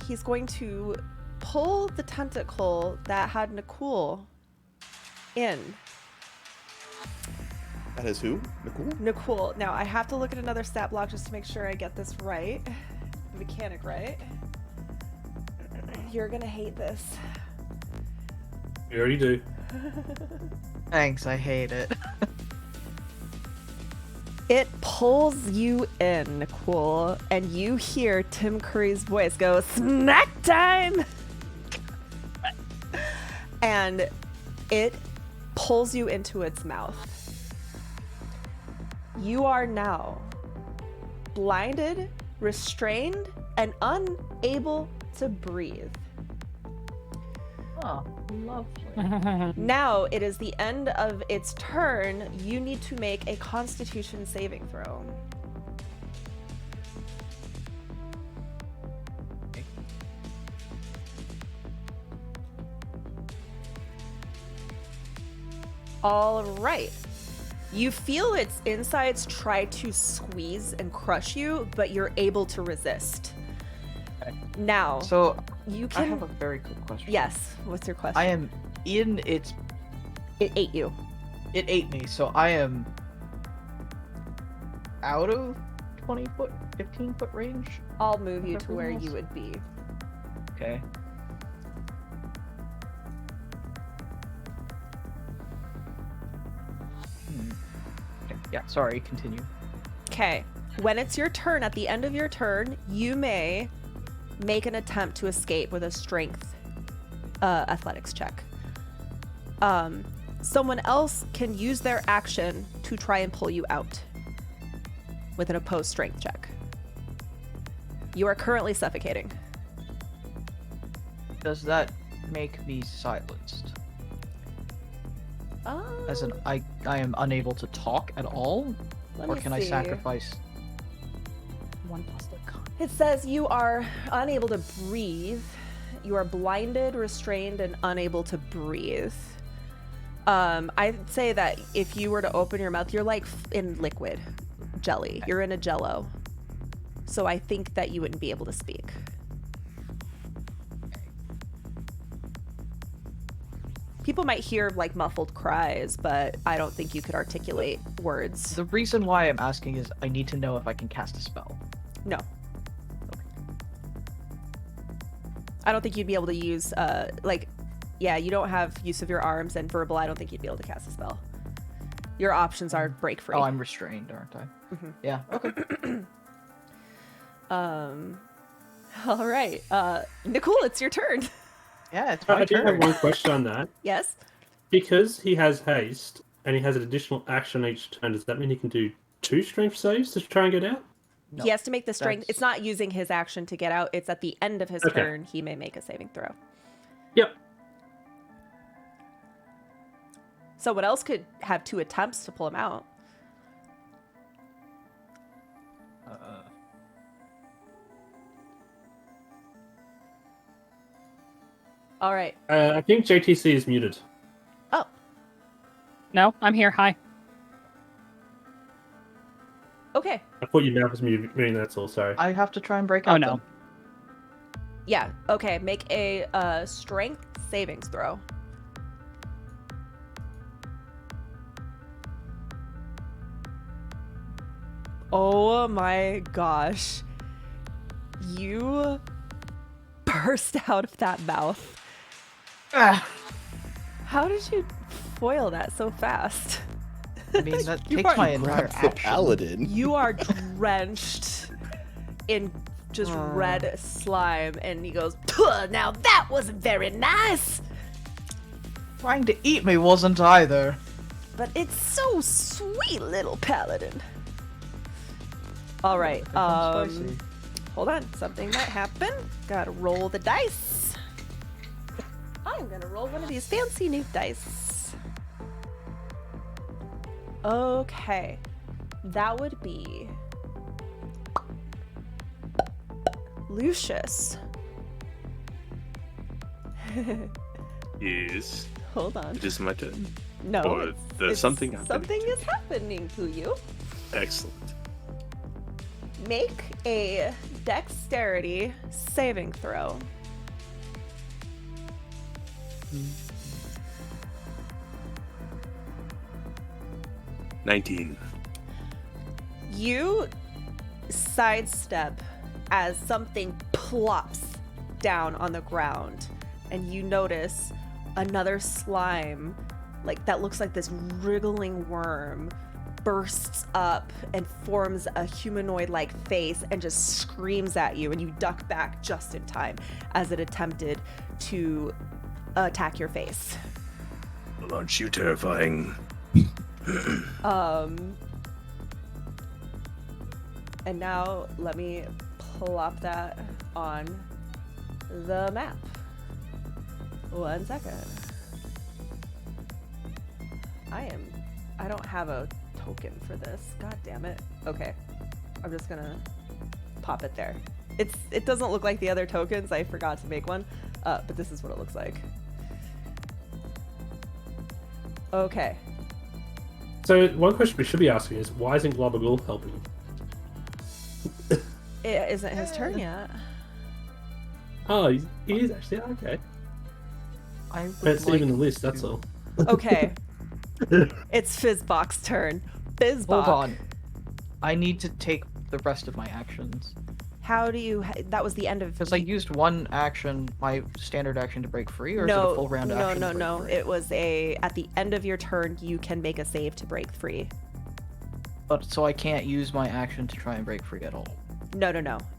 He's going to pull the tentacle that had Nicole in. That is who? Nicole? Nicole. Now, I have to look at another stat block just to make sure I get this right. The mechanic right. You're gonna hate this. You already do. Thanks, I hate it. It pulls you in, Nicole, and you hear Tim Curry's voice go, "Snack time!" And it pulls you into its mouth. You are now blinded, restrained, and unable to breathe. Oh, lovely. Now it is the end of its turn. You need to make a Constitution saving throw. All right. You feel its insides try to squeeze and crush you, but you're able to resist. Okay. Now, So, you I have can. a very quick question. Yes. What's your question? I am in its. It ate you. It ate me, so I am out of 20 foot, 15 foot range. I'll move you to Everything where else? you would be. Okay. Okay, yeah, sorry, continue. Okay. When it's your turn, at the end of your turn, you may make an attempt to escape with a strength athletics check. Someone else can use their action to try and pull you out with an opposed strength check. You are currently suffocating. Does that make me silenced? As in, I am unable to talk at all? Let Or me can I see. sacrifice? 1 plus the con. It says you are unable to breathe. You are blinded, restrained, and unable to breathe. I'd say that if you were to open your mouth, you're like in liquid jelly. You're in a jello. So I think that you wouldn't be able to speak. People might hear like muffled cries, but I don't think you could articulate words. The reason why I'm asking is I need to know if I can cast a spell. No. I don't think you'd be able to use, yeah, you don't have use of your arms, and verbal, I don't think you'd be able to cast a spell. Your options are break free. Oh, I'm restrained, aren't I? Mhm. Yeah, okay. All right. Nicole, it's your turn. Yeah, it's my I do have turn. one question on that. Yes? Because he has haste and he has an additional action each turn, does that mean he can do 2 strength saves to try and get out? No, he has to make the strength. that's- It's not using his action to get out. It's at the end of his Okay. turn. He may make a saving throw. Yep. Someone else could have 2 attempts to pull him out. All right. I think JTC is muted. Oh, No, I'm here. Hi. okay. I thought your mouth was muting, that's all, sorry. I have to try and break Oh, out. no. then. Yeah. Okay. Make a strength savings throw. Oh my gosh. You burst out of that mouth. Ah, How did you foil that so fast? I mean, that You takes are- my entire Grabs the action. paladin. You are drenched in just red slime, and he goes, "Puh, now that wasn't very nice, Trying to eat me wasn't either. but it's so sweet, little paladin." All right, Becomes spicy. hold on, something might happen. Gotta roll the dice. I'm gonna roll one of these fancy new dice. Okay, that would be Lucius. Yes. Hold on. It is my turn. No, Or it's- there's it's something happening. Something is happening to you. Excellent. Make a dexterity saving throw. Hmm. 19. You sidestep as something plops down on the ground, and you notice another slime, like that looks like this wriggling worm, bursts up and forms a humanoid-like face and just screams at you, and you duck back just in time as it attempted to attack your face. Well, aren't you terrifying? And now let me plop that on the map. 1 second. I don't have a token for this. God damn it. Okay. I'm just gonna pop it there. It doesn't look like the other tokens. I forgot to make one. But this is what it looks like. Okay. So, one question we should be asking is, why isn't Globagul helping? It isn't his turn yet. Oh, he is actually, okay. I Can't would see him like in the list, that's to- all. Okay. It's Fizzbach's turn. Fizzbach. Hold on. I need to take the rest of my actions. How do you? That was the end of. Because I used one action, my standard action to break free, or is it a full round no, action? no, to break no. free? It was at the end of your turn, you can make a save to break free. But so I can't use my action to try and break free at all. No.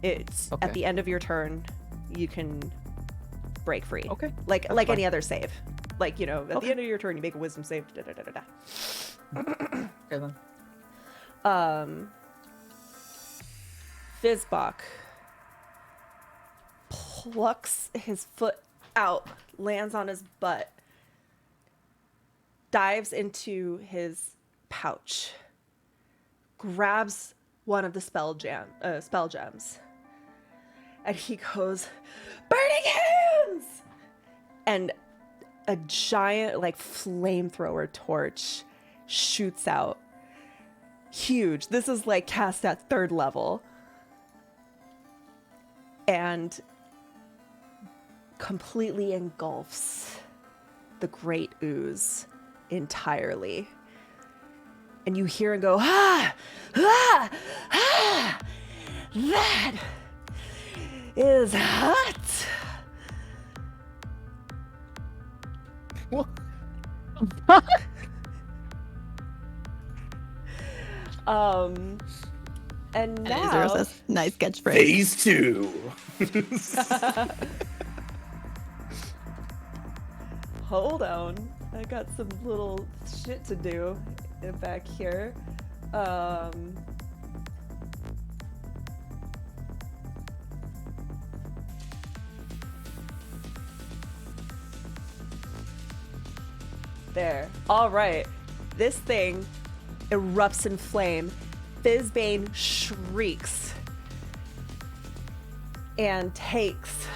It's at Okay. the end of your turn, you can break free. Okay. Like that's any fine. other save. Like, you know, at Okay. the end of your turn, you make a wisdom save. Da, da, da, da, da. Okay then. Fizzbach plucks his foot out, lands on his butt, dives into his pouch, grabs one of the spell gems, and he goes, "Burning hands!" And a giant, like, flamethrower torch shoots out. Huge. This is like cast at 3rd level. And completely engulfs the great ooze entirely. And you hear and go, "Ah! Ah! Ah! That is hot!" And And now Azura says, nice catchphrase. Phase 2. hold on, I got some little shit to do back here. There. All right. This thing erupts in flame. Fizzbane shrieks and takes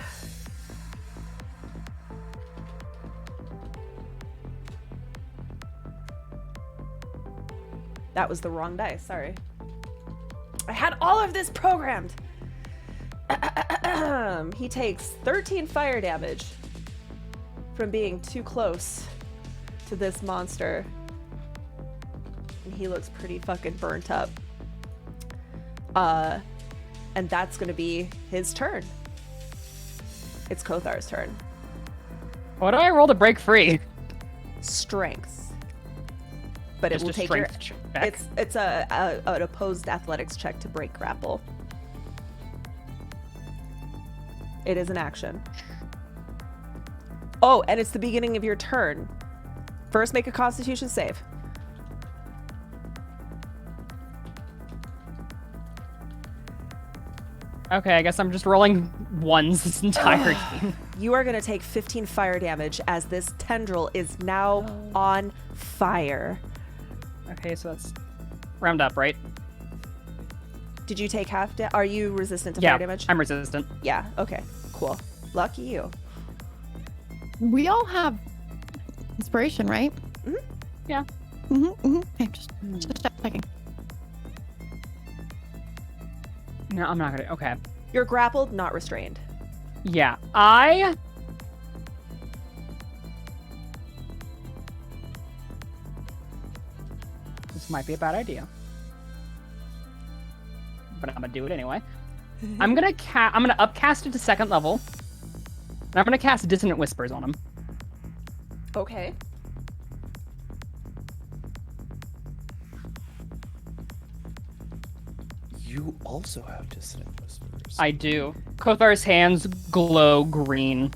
that was the wrong dice, sorry. I had all of this programmed. He takes 13 fire damage from being too close to this monster. And he looks pretty fucking burnt up. And that's gonna be his turn. It's Kothar's turn. What do I roll to break free? Strength. But it Just will a take your strength check. it's an opposed athletics check to break grapple. It is an action. Oh, and it's the beginning of your turn. First, make a Constitution save. Okay, I guess I'm just rolling ones this entire game. You are going to take 15 fire damage as this tendril is now on fire. Okay, so that's round up, right? Did you take half? Are you resistant to Yeah, fire damage? I'm resistant. Yeah. Okay. Cool. Lucky you. We all have inspiration, right? Mhm. Yeah. Okay, just checking. No, I'm not gonna. Okay. You're grappled, not restrained. Yeah, This might be a bad idea. But I'm gonna do it anyway. I'm gonna upcast it to second level. And I'm gonna cast Dissonant Whispers on him. Okay. You also have Dissonant Whispers. I do. Kothar's hands glow green.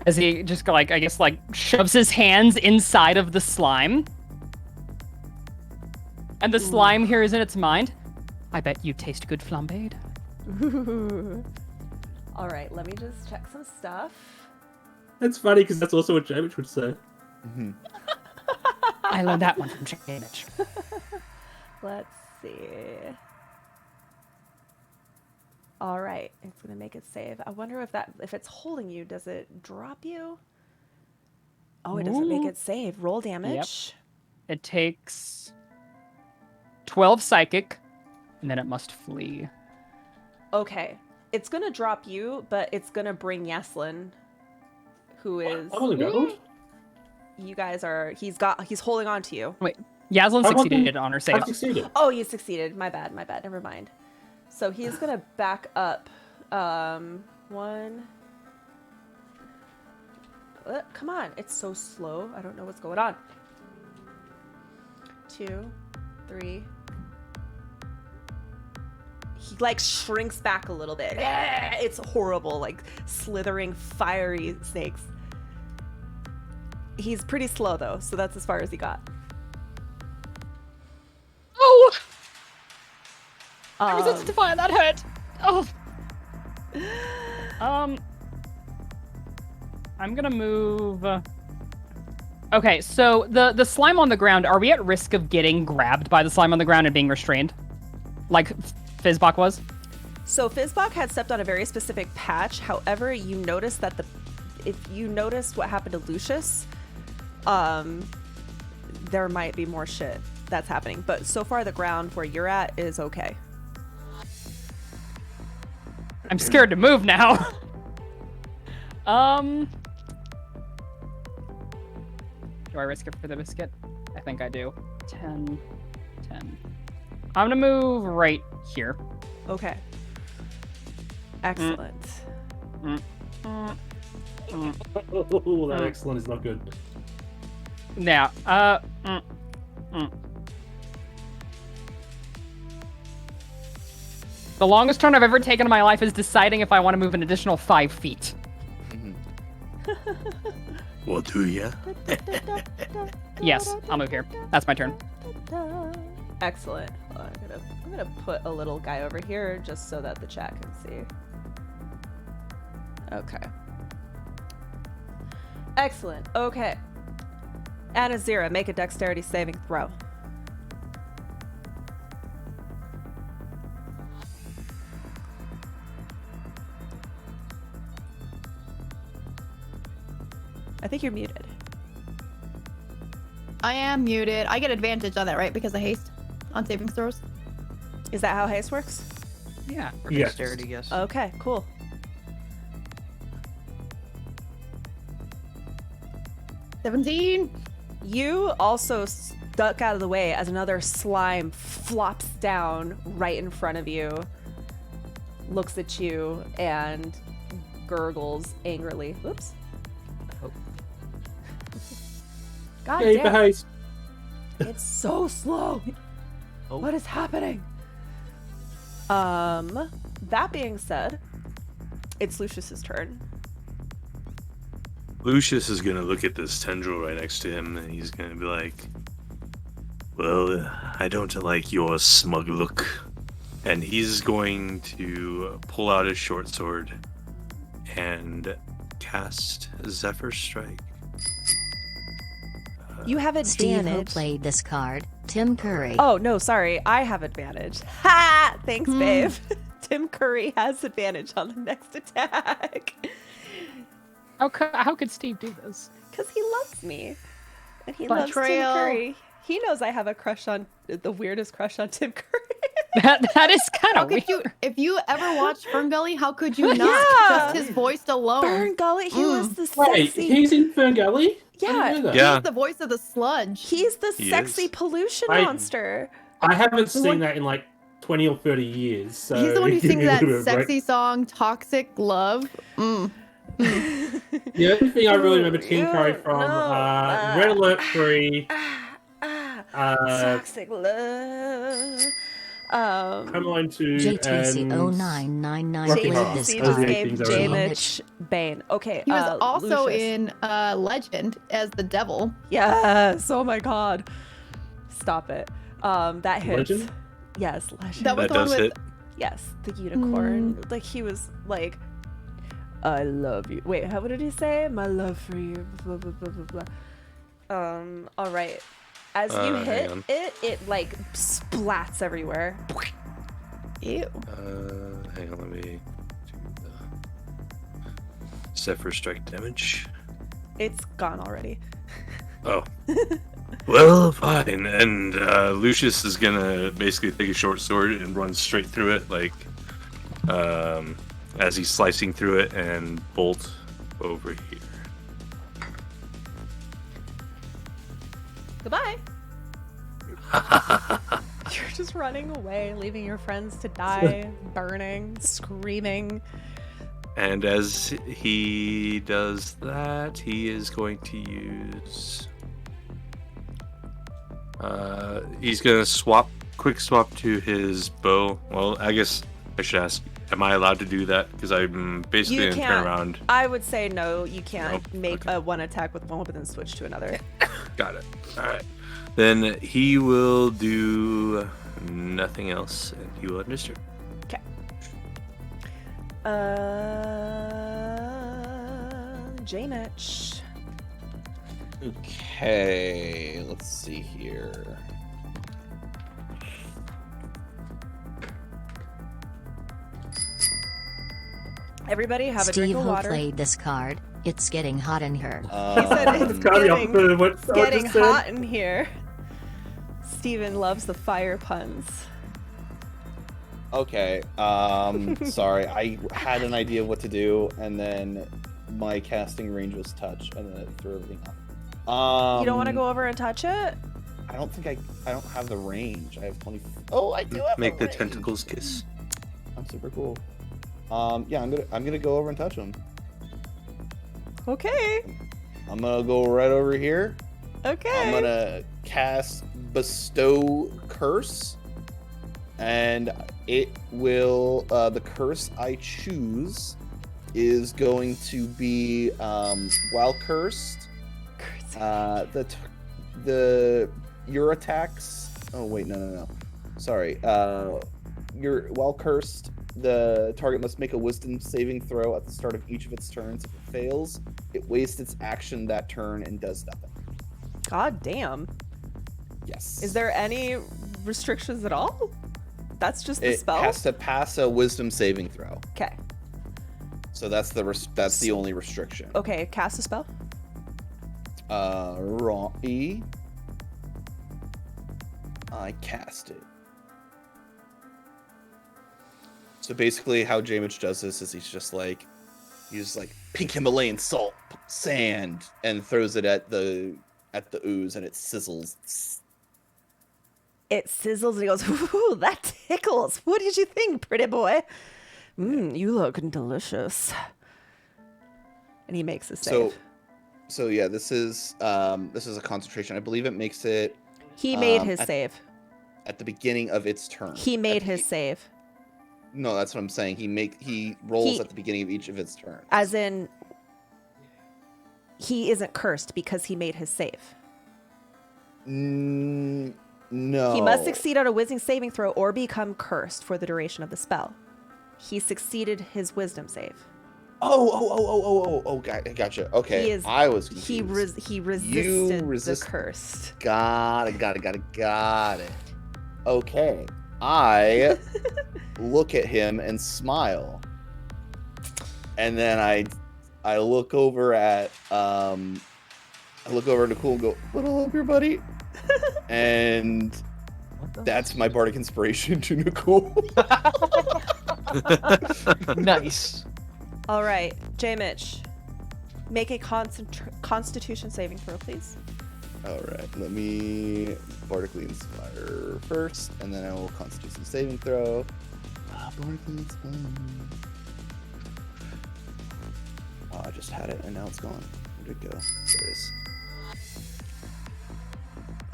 As he just like, I guess like shoves his hands inside of the slime. And the slime here is in its mind. I bet you taste good flambéed. All right, let me just check some stuff. That's funny because that's also what Jamich would say. I learned that one from Jamich. Let's see. All right, it's gonna make it save. I wonder if it's holding you, does it drop you? Oh, it doesn't make Ooh. it save. Roll damage. It takes 12 psychic, and then it must flee. Okay, it's gonna drop you, but it's gonna bring Yeslin, who is. I wasn't grappled. You guys are. He's holding on to you. Wait, Yaslin I wasn't- succeeded on her save. I succeeded. Oh, you succeeded. My bad. Never mind. So he's gonna back up. One. Come on, it's so slow. I don't know what's going on. 2, 3. He like shrinks back a little bit. It's horrible, like slithering fiery snakes. He's pretty slow though, so that's as far as he got. Oh! I resisted to fire, that hurt! Oh! I'm gonna move... Okay, so the slime on the ground, are we at risk of getting grabbed by the slime on the ground and being restrained? Like Fizzbach was? So Fizzbach had stepped on a very specific patch. However, you noticed that if you noticed what happened to Lucius, there might be more shit that's happening. But so far, the ground where you're at is okay. I'm scared to move now. Do I risk it for the biscuit? I think I do. 10, 10. I'm gonna move right here. Okay. Excellent. Oh, that excellent is not good. Now, The longest turn I've ever taken in my life is deciding if I want to move an additional 5 feet. Well, do ya? Yes, I'll move here. That's my turn. Excellent. Hold on, I'm gonna put a little guy over here just so that the chat can see. Okay. Excellent. Okay. Anazira, make a dexterity saving throw. I think you're muted. I am muted. I get advantage on that, right? Because of haste on saving throws. Is that how haste works? Yeah. For Yes. dexterity, yes. Okay, cool. $17. You also duck out of the way as another slime flops down right in front of you, looks at you, and gurgles angrily. Whoops. Oh. God Yay damn. for haste. It's so slow. Oh. What is happening? That being said, it's Lucius's turn. Lucius is gonna look at this tendril right next to him, and he's gonna be like, "Well, I don't like your smug look." And he's going to pull out his short sword and cast Zephyr Strike. You have Steve, who advantage. played this card? Tim Curry. Oh, no, sorry. I have advantage. Ha! Thanks, babe. Tim Curry has advantage on the next attack. How could Steve do this? Because he loves me. And he loves Tim Betrayal. Curry. He knows I have a crush on, the weirdest crush on Tim Curry. That is kind How of could weird. you, if you ever watched Ferngully, how could you not? Yeah. Just his voice alone. Burn Gully, he was the Wait, sexy. he's in Ferngully? Yeah. Yeah. He's the voice of the sludge. He's the He sexy is. pollution I- monster. I haven't The one- seen that in like 20 or 30 years. So He's the one who give me sings a that little bit of a break. sexy song, Toxic Love. The only thing I really remember Tim Curry from Red Alert 3, Toxic love. Home Alone 2, JTC0999 Rocky played Horror. this he Those just are the card. gave things I remember. J-Mitch Bane. Okay, He was also Lucius. in Legend as the devil. Yes. Oh my god. Stop it. That hits. Legend? Yes, Legend. That was That the one does with hit. Yes, the unicorn. Like he was like, I love you. Wait, what did he say? My love for you. Blah blah blah blah blah. All right. As you Hang hit on. it, it like splats everywhere. Ew. Hang on, let me do the Zephyr Strike damage. It's gone already. Oh. Well, fine. And Lucius is gonna basically take a short sword and run straight through it, like as he's slicing through it, and bolt over here. Goodbye. You're just running away, leaving your friends to die, burning, screaming. And as he does that, he is going to use. He's gonna quick swap to his bow. Well, I guess I should ask, am I allowed to do that? Because I'm basically You gonna turn can't. around. I would say no, you can't Nope, make okay. a one attack with one weapon and switch to another. Got it. Alright. Then he will do nothing else, and he will end his turn. J-Mitch. Okay, let's see here. Everybody have a drink Steve, of who water. played this card? It's getting hot in here. He said it's It's kind of the getting, opposite of what it's someone getting just said. hot in here. Steven loves the fire puns. Okay. Sorry, I had an idea of what to do, and then my casting range was touch, and then it threw everything off. You don't want to go over and touch it? I don't think I don't have the range. I have 20. Oh, I do have Make the range. tentacles kiss. I'm super cool. Yeah, I'm gonna go over and touch him. Okay. I'm gonna go right over here. Okay. I'm gonna cast Bestow Curse, and it will. The curse I choose is going to be while cursed. Your attacks. Oh wait, no. Sorry. While cursed, the target must make a Wisdom saving throw at the start of each of its turns. If it fails, it wastes its action that turn and does nothing. God damn. Yes. Is there any restrictions at all? That's just the It spell? has to pass a wisdom saving throw. Okay. So that's the only restriction. Okay, cast a spell. Right. I cast it. So basically how Jamich does this is he's just like pink Himalayan salt, sand, and throws it at the ooze and it sizzles. It sizzles and he goes, ooh, that tickles. What did you think, pretty boy? You look delicious. And he makes a save. So yeah, this is a concentration. I believe it makes it He made his save. at the beginning of its turn. He made his save. No, that's what I'm saying. He rolls at the beginning of each of its turns. As in, he isn't cursed because he made his save. No. He must succeed on a wisdom saving throw or become cursed for the duration of the spell. He succeeded his wisdom save. Gotcha. Okay, I was confused. He resisted the curse. Got it. Okay, I look at him and smile, and then I look over at Nicole and go, "Little help here, buddy," and that's my bardic inspiration to Nicole. Nice. All right, J. Mitch, make a Constitution saving throw, please. All right, let me bardically inspire first, and then I will Constitution saving throw. Bardically inspire. Oh, I just had it, and now it's gone. Where'd it go? There it is.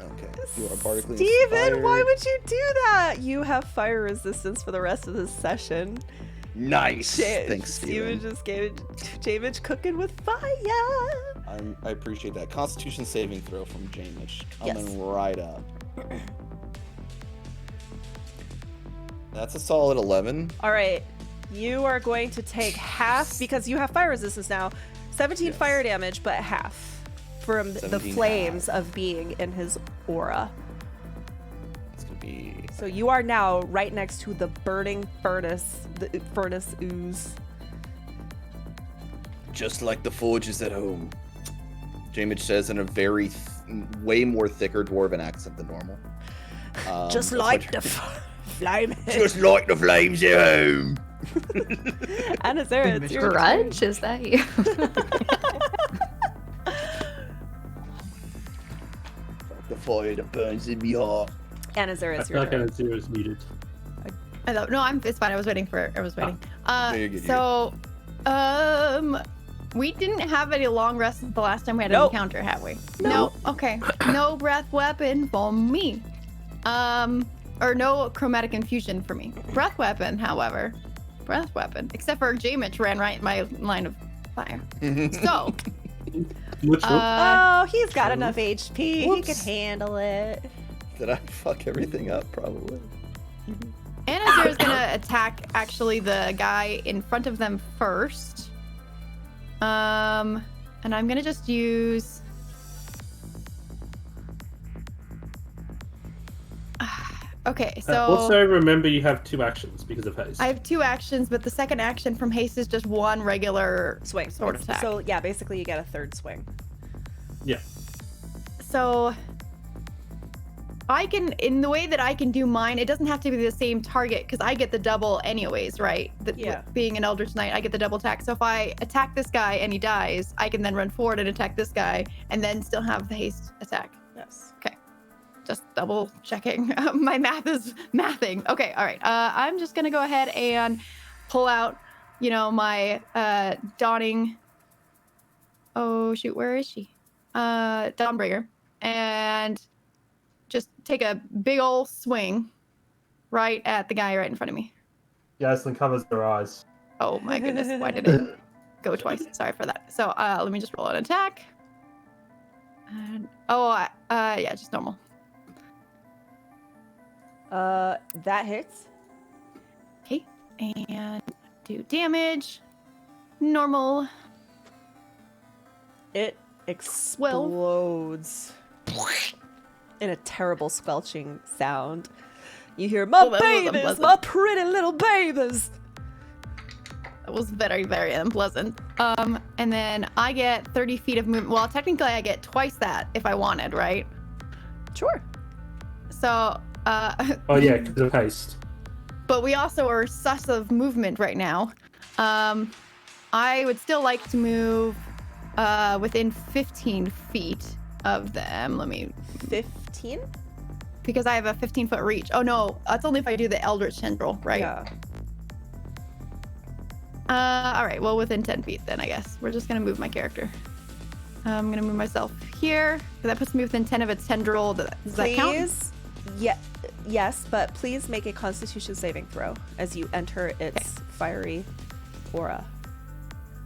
Okay, you are bardically Steven, inspired. why would you do that? You have fire resistance for the rest of this session. Nice. Thanks, Steven Steven. just gave J-Mitch cooking with fire. I appreciate that. Constitution saving throw from Jamish. Yes. Coming right up. That's a solid 11. All right, you are going to take half because you have fire resistance now. 17 Yes. fire damage, but half from the 17 flames half. of being in his aura. It's gonna be So you are now right next to the burning furnace, the furnace ooze. just like the forges at home. Jamich says in a very way more thicker dwarven accent than normal. Just that's like what- the flame. just like the flames at home. Anazera, it's your turn. Grudge? Is that you? The fire that burns in me heart. Anazera, I it's feel your like turn. Anazera is muted. I thought, no, it's fine. I was waiting. you're good, So, we didn't have any long rests the last time we had Nope. an encounter, have we? Nope. No. Okay. No breath weapon for me. Or no chromatic infusion for me. Breath weapon, however. Except for Jamich ran right in my line of fire. So, Which one? Oh, he's got enough HP. Whoops. He can handle it. Did I fuck everything up? Probably. Anazira's gonna attack actually the guy in front of them first. And I'm gonna just use. Okay, so Also, remember you have 2 actions because of haste. I have 2 actions, but the second action from haste is just one regular Swing. sort of attack. So yeah, basically you get a third swing. Yeah. So I can, in the way that I can do mine, it doesn't have to be the same target because I get the double anyways, right? Yeah. Being an Eldritch Knight, I get the double attack. So if I attack this guy and he dies, I can then run forward and attack this guy and then still have the haste attack. Yes. Just double checking. My math is mathing. Okay, all right. I'm just gonna go ahead and pull out, my Dawning. Oh shoot, where is she? Dawnbringer, and just take a big ol' swing right at the guy right in front of me. Yaslin covers her eyes. Oh my goodness, why did it go twice? Sorry for that. So let me just roll an attack. And yeah, just normal. That hits. Okay, and do damage. Normal. It explodes. in a terrible squelching sound. You hear, my Oh, that was babies, unpleasant. my pretty little babies. That was very, very unpleasant. And then I get 30 feet of movement. Well, technically I get twice that if I wanted, right? Sure. So, Oh yeah, because of haste. but we also are sus of movement right now. I would still like to move within 15 feet of them. Let me, 15? because I have a 15-foot reach. Oh no, that's only if I do the Eldritch Tendril, right? Yeah. All right, well, within 10 feet then, I guess. We're just gonna move my character. I'm gonna move myself here, because that puts me within 10 of its tendril. Does that count? Please, yes, but please make a Constitution saving throw as you enter its fiery aura.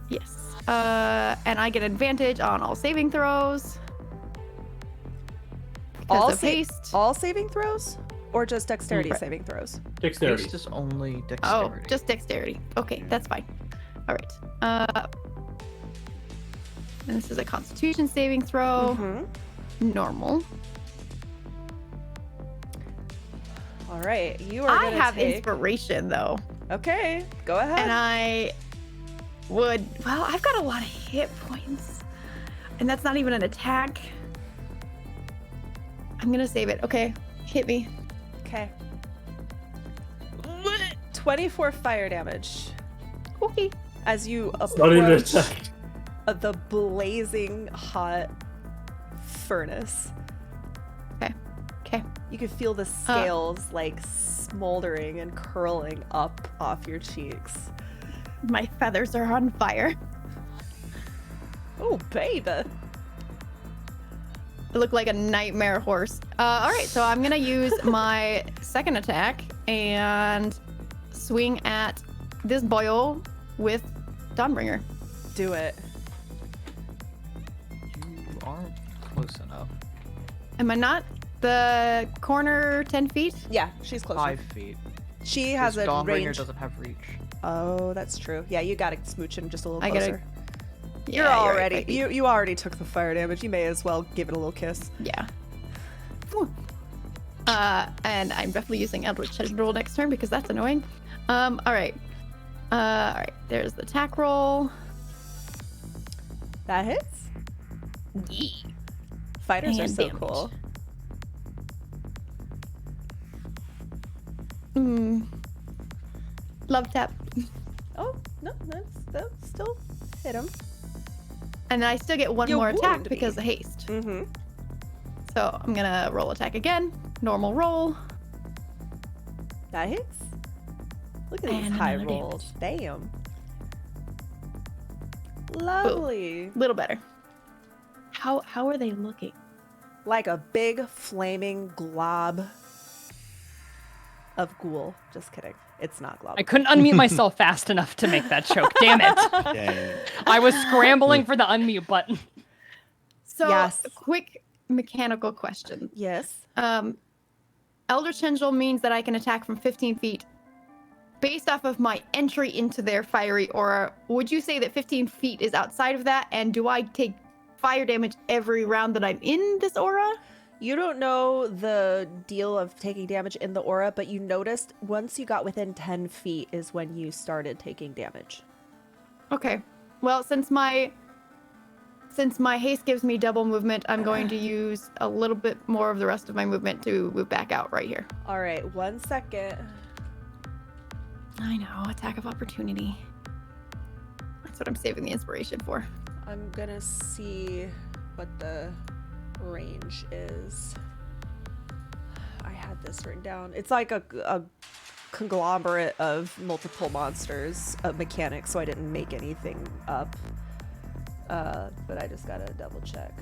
Yes. And I get advantage on all saving throws. Because of haste. All saving throws, or just dexterity Right. saving throws? Dexterity. Haste is only Oh, dexterity. just dexterity. Okay, that's fine. All right. And this is a Constitution saving throw. Mm-hmm. Normal. All right, you are. I gonna have take... inspiration though, Okay, go ahead. and I would. Well, I've got a lot of hit points, and that's not even an attack. I'm gonna save it. Okay, hit me. Okay. 24 fire damage Okay. as you Not even an approach attack. the blazing hot furnace. Okay. You can feel the scales like smoldering and curling up off your cheeks. My feathers are on fire. Oh, baby. I look like a nightmare horse. All right, so I'm gonna use my second attack and swing at this boyo with Dawnbringer. Do it. You aren't close enough. Am I not? The corner 10 feet? Yeah, she's closer. 5 feet. She has a Dawnbringer range. doesn't have reach. Oh, that's true. Yeah, you gotta smooch him just a little I gotta- closer. Yeah, You're right, already 5 feet. you already took the fire damage. You may as well give it a little kiss. Yeah. And I'm definitely using Eldritch Tendril next turn because that's annoying. All right. All right. There's the attack roll. That hits. Yeah. Fighters are And so damage. cool. Love tap. Oh no, that's still hit him. And I still get one You more attack wound because me. of haste. Mm-hmm. So I'm gonna roll attack again. Normal roll. That hits. Look at these And high another rolls. Damn. Lovely. Little better. How are they looking? Like a big flaming glob of ghoul. Just kidding. It's not glob. I couldn't unmute myself fast enough to make that joke. Damn it. Dang. I was scrambling for the unmute button. So Yes. quick mechanical question. Yes. Eldritch Tendril means that I can attack from 15 feet. Based off of my entry into their fiery aura, would you say that 15 feet is outside of that? And do I take fire damage every round that I'm in this aura? You don't know the deal of taking damage in the aura, but you noticed once you got within 10 feet is when you started taking damage. Okay. Well, since my haste gives me double movement, I'm going to use a little bit more of the rest of my movement to move back out right here. All right, 1 second. I know, attack of opportunity. That's what I'm saving the inspiration for. I'm gonna see what the range is. I had this written down. It's like a conglomerate of multiple monsters mechanics, so I didn't make anything up. But I just gotta double check.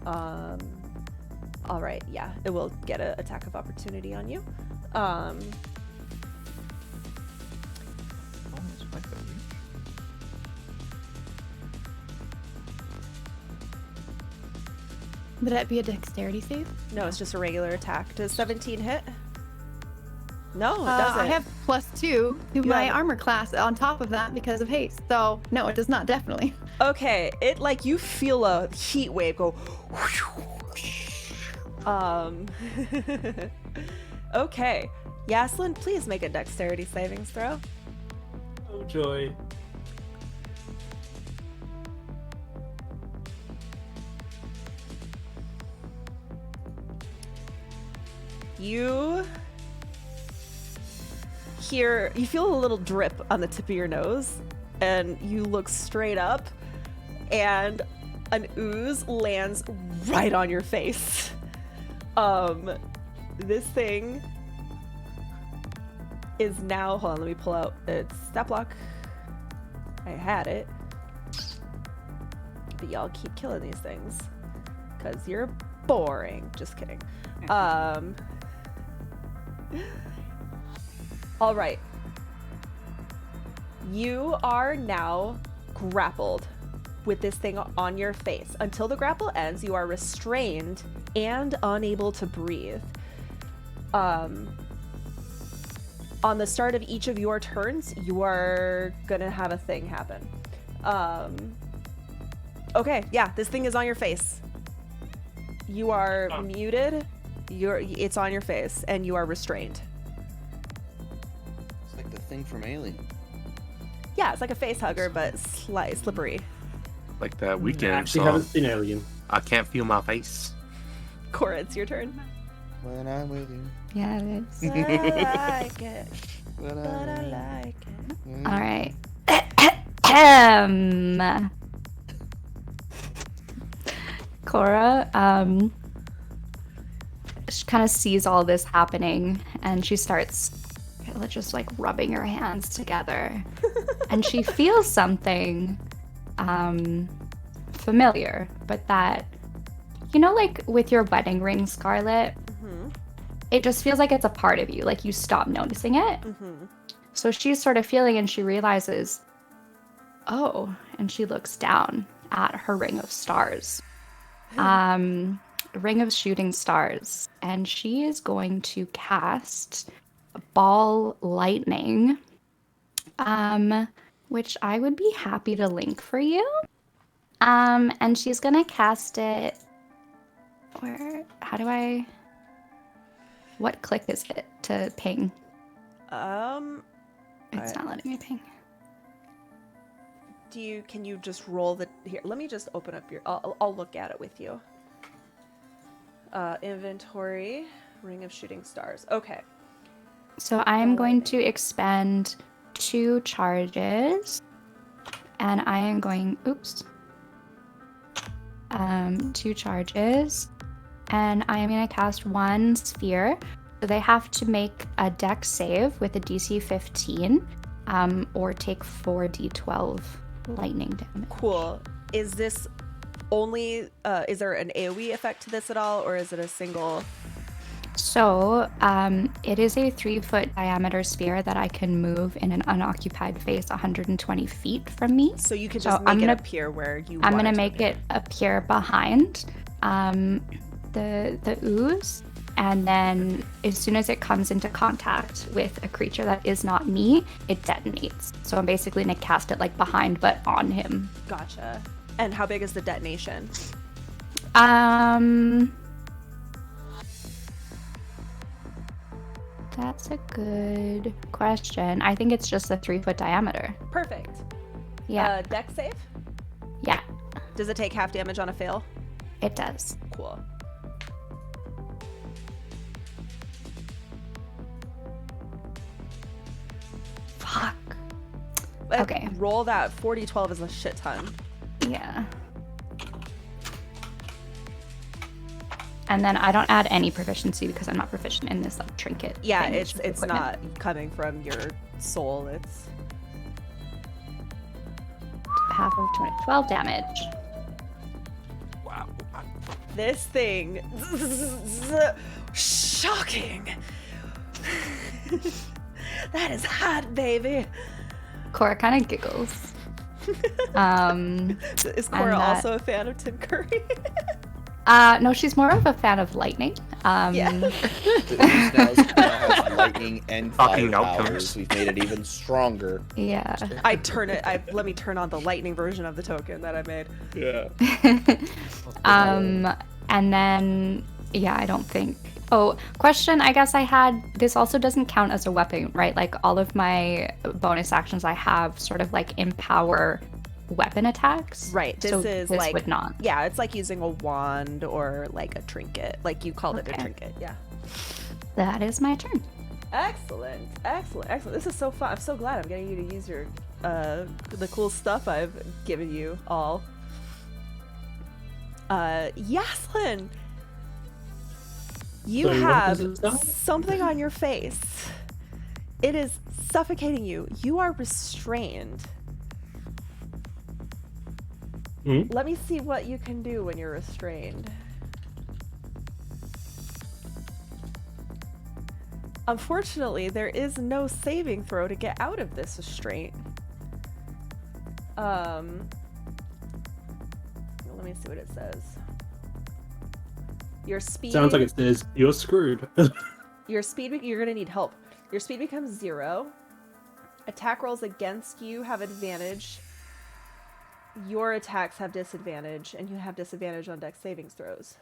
All right, yeah, it will get an attack of opportunity on you. Oh, it's like a reach. Would that be a dexterity save? No, it's just a regular attack. Does 17 hit? No, it doesn't. I have +2 to You my have- armor class on top of that because of haste. So, no, it does not, definitely. Okay, it like you feel a heat wave go. Okay, Yaslin, please make a dexterity savings throw. Oh joy. You feel a little drip on the tip of your nose, and you look straight up, and an ooze lands right on your face. This thing is now, hold on, let me pull out its stat block. I had it. But y'all keep killing these things, because you're boring. Just kidding. All right. You are now grappled with this thing on your face. Until the grapple ends, you are restrained and unable to breathe. On the start of each of your turns, you are gonna have a thing happen. Okay, yeah, this thing is on your face. You are muted. It's on your face, and you are restrained. It's like the thing from Alien. Yeah, it's like a face hugger, but slippery. Like that I weekend actually haven't song. seen Alien. I can't feel my face. Cora, it's your turn. When I'm with you. Yeah, it is. I like it, When but I'm I with like it. you. All right. Cora, she kind of sees all this happening, and she starts just like rubbing her hands together, and she feels something familiar, but that, you know, like with your wedding ring, Scarlet, it just feels like it's a part of you, like you stop noticing it. So she's sort of feeling, and she realizes, oh, and she looks down at her ring of stars. Ring of shooting stars, and she is going to cast ball lightning, which I would be happy to link for you. And she's gonna cast it what click is it to ping? It's not letting me ping. Can you just roll here, let me just open up I'll look at it with you. Inventory, Ring of Shooting Stars. Okay. So I am going to expend 2 charges, and I am going, 2 charges, and I am going to cast 1 sphere. So they have to make a dex save with a DC 15, or take 4d12 lightning damage. Cool. Is this only, is there an AoE effect to this at all, or is it a single? So, it is a 3-foot diameter sphere that I can move in an unoccupied space 120 feet from me. So you can just I'm make it gonna- appear where you I'm want gonna it to make appear. it appear behind the ooze, and then as soon as it comes into contact with a creature that is not me, it detonates. So I'm basically gonna cast it like behind, but on him. Gotcha. And how big is the detonation? That's a good question. I think it's just a 3-foot diameter. Perfect. Yeah. Dex save? Yeah, Does it take half damage on a fail? it does. Cool. Fuck. Okay. Roll that. 40-12 is a shit ton. Yeah. And then I don't add any proficiency because I'm not proficient in this like trinket. Yeah, thing, it's equipment. not coming from your soul. It's Half of 12 damage. Wow. this thing. Shocking. That is hot, baby. Cora kind of giggles. Is Cora that- also a fan of Tim Curry? No, she's more of a fan of lightning. The ooze now has lightning and Fucking fire outcomes. powers. We've made it even stronger. Yeah. Let me turn on the lightning version of the token that I made. Yeah. And then, yeah, I don't think. Oh, question I guess I had. This also doesn't count as a weapon, right? Like all of my bonus actions I have sort of like empower weapon attacks. Right. This So is this like would not. Yeah, it's like using a wand or like a trinket. Like you called it a Okay. trinket. Yeah. That is my turn. Excellent. This is so fun. I'm so glad I'm getting you to use your the cool stuff I've given you all. Yaslin, you So what have does it sound? something on your face. It is suffocating you. You are restrained. Hmm? Let me see what you can do when you're restrained. Unfortunately, there is no saving throw to get out of this restraint. Let me see what it says. Your speed. Sounds like it says you're screwed. Your speed. You're gonna need help. Your speed becomes 0. Attack rolls against you have advantage. Your attacks have disadvantage, and you have disadvantage on dex savings throws.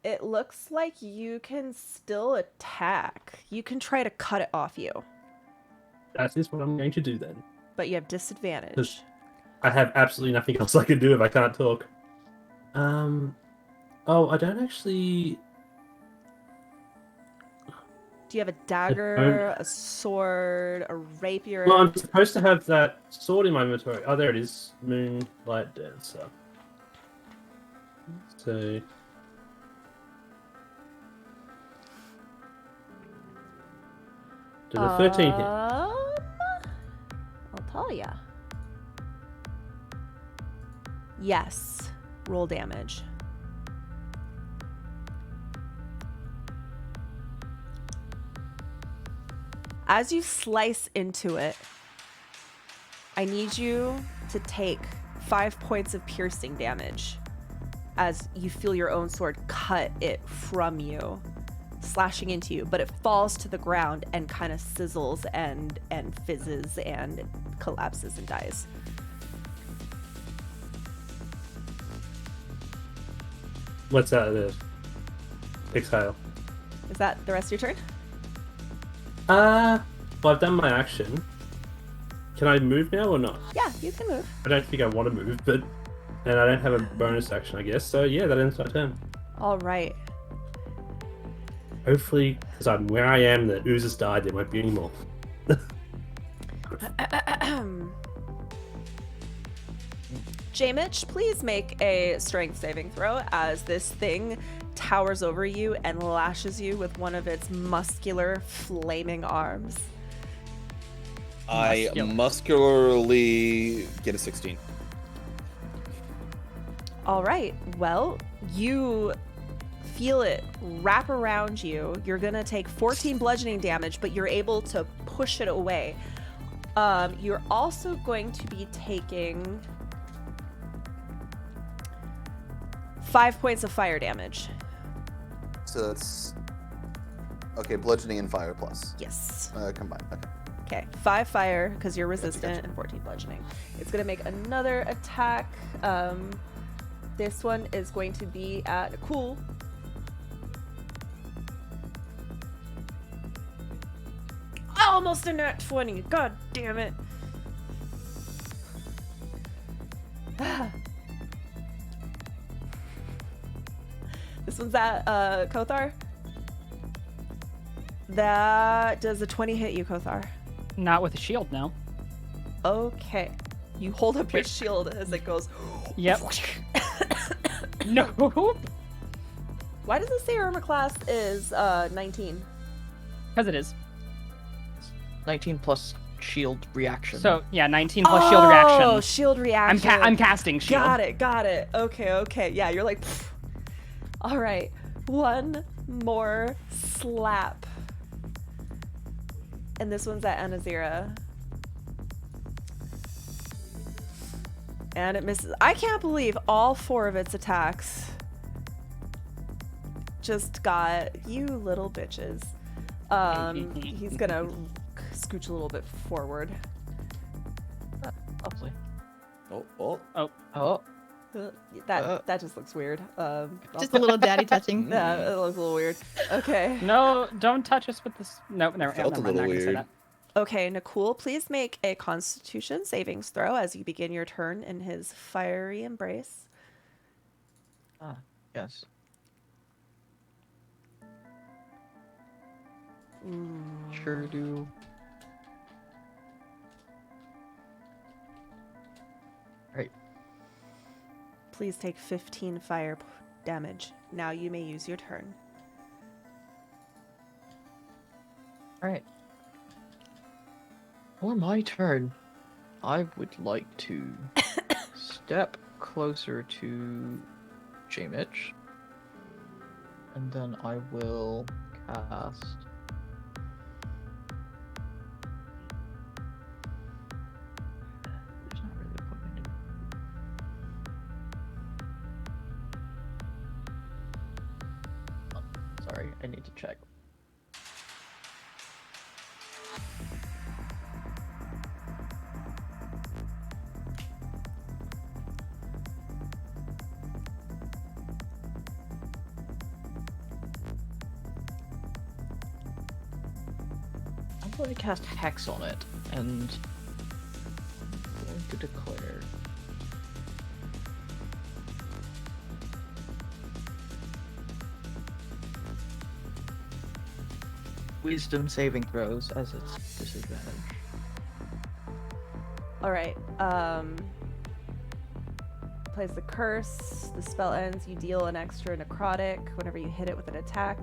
It looks like you can still attack. You can try to cut it off you, That is what I'm going to do then. but you have disadvantage. Just- I have absolutely nothing else I can do if I can't talk. Oh, I don't actually. Do you have a dagger, a sword, a rapier? Well, I'm supposed to have that sword in my inventory. Oh, there it is. Moonlight Dancer. So. Did a 13 hit? I'll tell ya. Yes. Roll damage. As you slice into it, I need you to take 5 points of piercing damage as you feel your own sword cut it from you, slashing into you, but it falls to the ground and kind of sizzles and fizzes and collapses and dies. What's that? Exhale. Is that the rest of your turn? Well, I've done my action. Can I move now or not? Yeah, you can move. I don't think I want to move, but. And I don't have a bonus action, I guess. So yeah, that ends my turn. All right. Hopefully, because I'm where I am, the oozes died, there won't be any more. J-Mitch, please make a strength saving throw as this thing towers over you and lashes you with one of its muscular, flaming arms. I muscularly get a 16. All right. Well, you feel it wrap around you. You're going to take 14 bludgeoning damage, but you're able to push it away. You're also going to be taking 5 points of fire damage. So that's okay. Bludgeoning and fire plus Yes. combined. Okay. Okay, 5 fire because you're resistant and 14 bludgeoning. It's gonna make another attack. This one is going to be at cool. Almost a nat 20. God damn it. This one's at Kothar. That does a 20 hit you, Kothar? Not with a shield, no. Okay. You hold up your shield as it goes. Yep. No. Why does it say armor class is 19? Because it is. 19 plus shield reaction. So yeah, 19 plus shield reaction. Oh, shield reaction. I'm casting shield. Got it. Okay. Yeah, you're like. Pfft. All right. One more slap. And this one's at Anazira. And it misses. I can't believe all 4 of its attacks just got you little bitches. He's gonna scooch a little bit forward. Lovely. Oh. Oh. That just looks weird. Just a little daddy touching. Yeah, it looks a little weird. Okay. No, don't touch us with this. No, never Felt mind. a little I'm not gonna say weird. that. Okay, Nicole, please make a Constitution savings throw as you begin your turn in his fiery embrace. Ah, yes. Sure do. Right. Please take 15 fire damage. Now you may use your turn. Alright. For my turn, I would like to step closer to J-Mitch. And then I will cast... There's not really a point in it. Oh, sorry, I need to check. I'm going to cast Hex on it, and I'm going to declare. Wisdom saving throws as its disadvantage. All right. Plays the curse. The spell ends. You deal an extra necrotic whenever you hit it with an attack.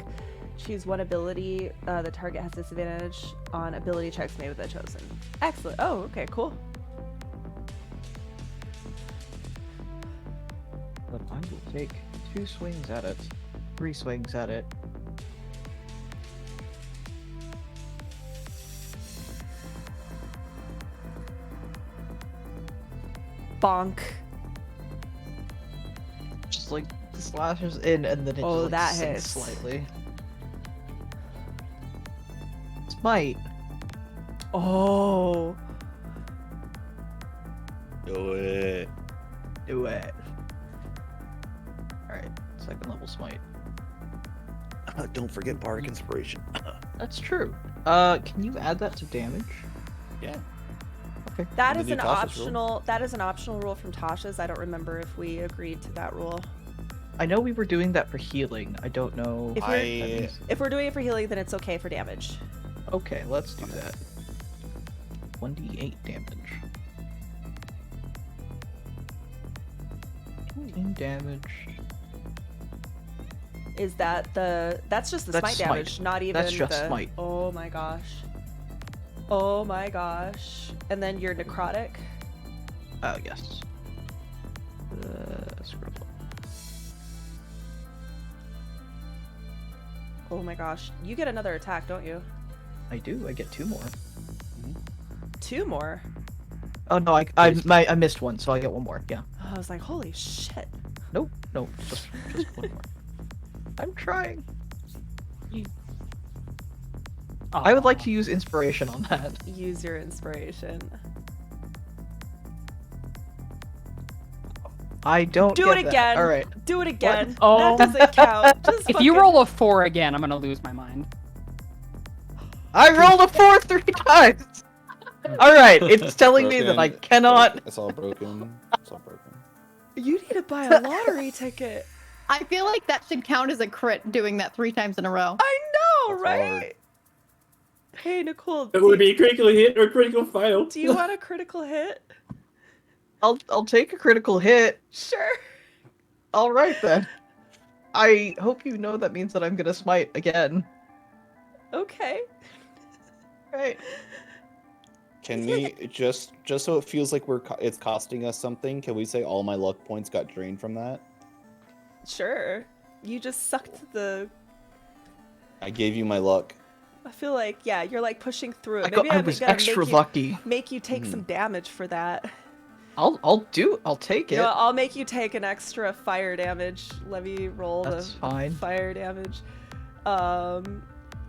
Choose one ability. The target has disadvantage on ability checks made with the chosen. Excellent. Oh, okay, cool. But I will take 2 swings at it, 3 swings at it. Bonk. Just like the slashes in, and then it Oh, just, like, that sinks hits. slightly. Smite. Oh. Do it. Do it. Alright, second level smite. Don't forget Bardic Inspiration. That's true. Can you add that to damage? Yeah. Okay. That The is new an Tasha's rule. optional. That is an optional rule from Tasha's. I don't remember if we agreed to that rule. I know we were doing that for healing. I don't know. If I If we're doing it for healing, then it's okay for damage. Okay, let's do that. 1d8 damage. 18 damage. Is that the? That's just the That's smite damage, smite. not even That's just the. smite. Oh my gosh. Oh my gosh. And then your necrotic. Oh, yes. Scroll. Oh my gosh. You get another attack, don't you? I do. I get 2 more. 2 more. Oh no, I missed one, so I get 1 more. Yeah. I was like, holy shit. Nope. No, just 1 more. I'm trying. I would like to use inspiration on that. Use your inspiration. I don't Do get it that. again. All right. Do it again. Oh. That doesn't count. Just If you fucking- roll a 4 again, I'm gonna lose my mind. I rolled a 4 3 times. All right, it's telling me that I cannot. It's all broken. It's all broken. You need to buy a lottery ticket. I feel like that should count as a crit doing that 3 times in a row. I know, That's right? hard. Hey, Nicole. It would be a critical hit or a critical fail. Do you want a critical hit? I'll take a critical hit. Sure. All right then. I hope you know that means that I'm gonna smite again. Okay. Right. Can we just so it feels like it's costing us something? Can we say all my luck points got drained from that? Sure. You just sucked the. I gave you my luck. I feel like, you're like pushing through it. I Maybe I I'm was gonna extra make you, lucky. make you take some damage for that. I'll take You it. know what, I'll make you take an extra fire damage. Let me roll That's the fine. fire damage.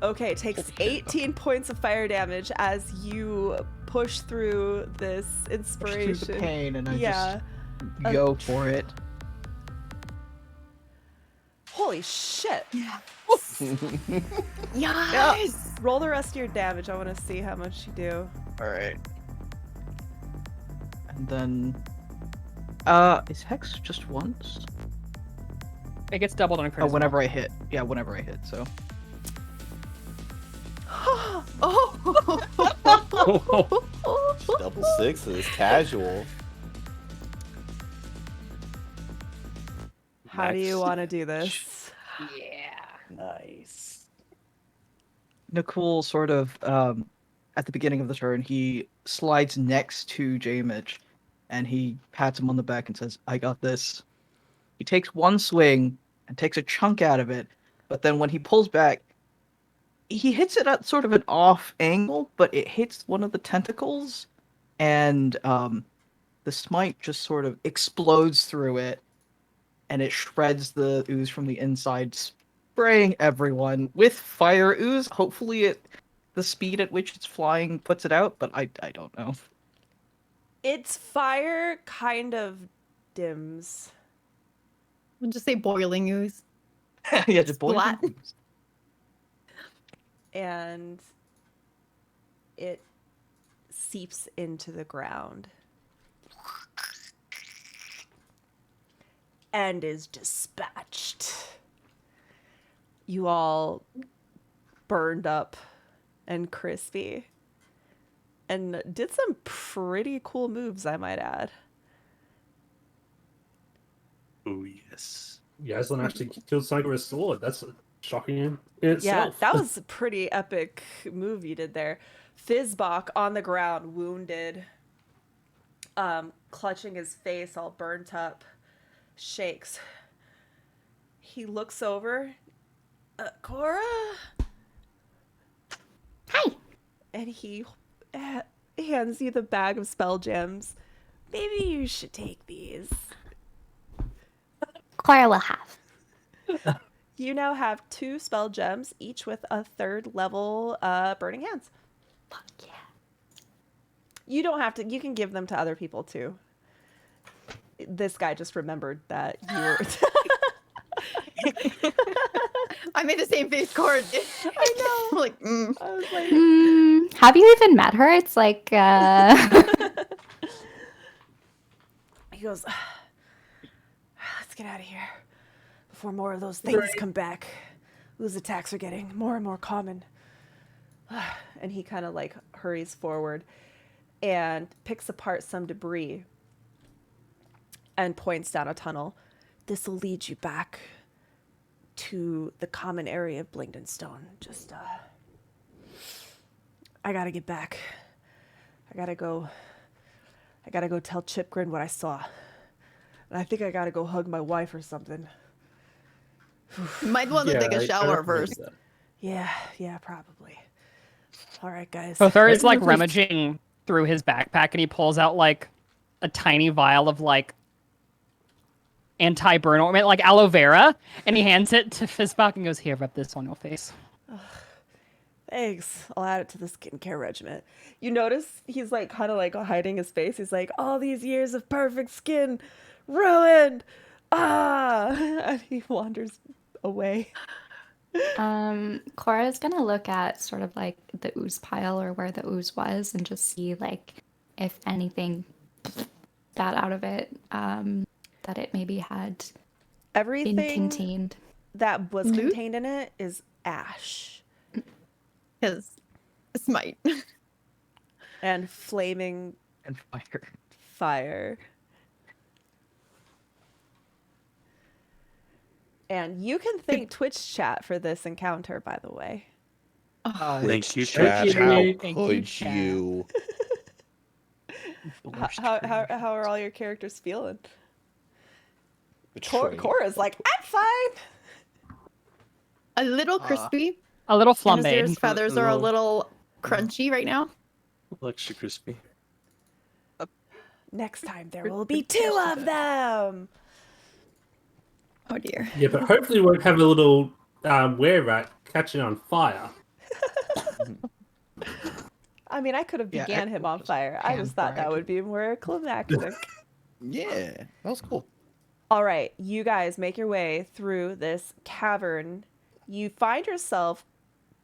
Okay, takes Holy shit. 18 points of fire damage as you push through this Push inspiration. through the pain, and I Yeah. just go for it. Holy shit. Yes. Roll the rest of your damage. I want to see how much you do. All right. And then, is Hex just once? It gets doubled on a Oh, critical. whenever I hit. Yeah, whenever I hit. So. Oh. Double sixes, casual. How do you Nice. want to do this? Nice. Nakul sort of, at the beginning of the turn, he slides next to J-Mitch, and he pats him on the back and says, "I got this." He takes one swing and takes a chunk out of it, but then when he pulls back, he hits it at sort of an off angle, but it hits one of the tentacles, and the smite just sort of explodes through it, and it shreds the ooze from the inside, spraying everyone with fire ooze. Hopefully, the speed at which it's flying puts it out, but I don't know. Its fire kind of dims. We'll just say boiling ooze. Yeah, just boiling Splat. ooze. And it seeps into the ground and is dispatched. You all burned up and crispy and did some pretty cool moves, I might add. Oh yes. Yaslan actually killed Sniper with a sword. That's shocking in Yeah, itself. that was a pretty epic move you did there. Fizzbach on the ground, wounded, clutching his face, all burnt up, shakes. He looks over. Cora? Hi. And he hands you the bag of spell gems. Maybe you should take these. Cora will have. You now have 2 spell gems, each with a 3rd level Burning Hands. Fuck yeah. You don't have to, you can give them to other people too. This guy just remembered that you were. I made the same face, Cord. I know. Like, I was like, Have you even met her? It's like, he goes, let's get out of here before more of those things come back. Those attacks are getting more and more common. And he kind of like hurries forward and picks apart some debris and points down a tunnel. This will lead you back to the common area of Blingdenstone. Just, I gotta get back. I gotta go tell Chipgrin what I saw. And I think I gotta go hug my wife or something. you might want to take a shower first. Yeah, probably. All right, guys. Lothar is like Maybe we just- rummaging through his backpack and he pulls out like a tiny vial of like anti-burn ointment, like aloe vera, and he hands it to Fizzbach and goes, "Here, rub this on your face." Thanks. I'll add it to the skincare regimen. You notice he's like kind of like hiding his face. He's like, all these years of perfect skin ruined. Ah, and he wanders away. Cora's gonna look at sort of like the ooze pile or where the ooze was and just see like if anything got out of it, that it maybe had been Everything contained. that was Loot? contained in it is ash Because smite. and flaming And fire. fire. And you can thank Twitch chat for this encounter, by the way. Thank you, Chat, you. how Thank you, could chat. you? How are all your characters feeling? Betrayed. Cora's like, I'm fine. A little crispy. A little Anazir's flambéed. feathers are a little crunchy right now. Extra crispy. Next time there will be 2 of them. Oh dear. Yeah, but hopefully we won't have a little were-rat catching on fire. I mean, I could have Yeah, began him on fire. I just thought that would be more climactic. Yeah, that was cool. All right, you guys make your way through this cavern. You find yourself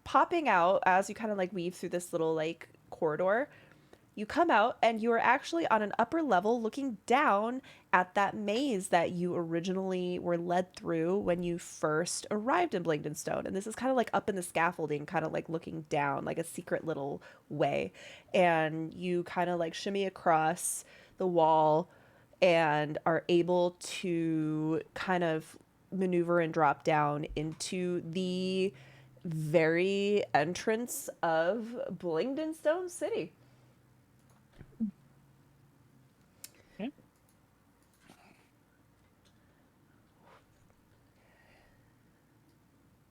popping out as you kind of like weave through this little like corridor. You come out and you are actually on an upper level looking down at that maze that you originally were led through when you first arrived in Blingdenstone. And this is kind of like up in the scaffolding, kind of like looking down, like a secret little way. And you kind of like shimmy across the wall and are able to kind of maneuver and drop down into the very entrance of Blingdenstone City.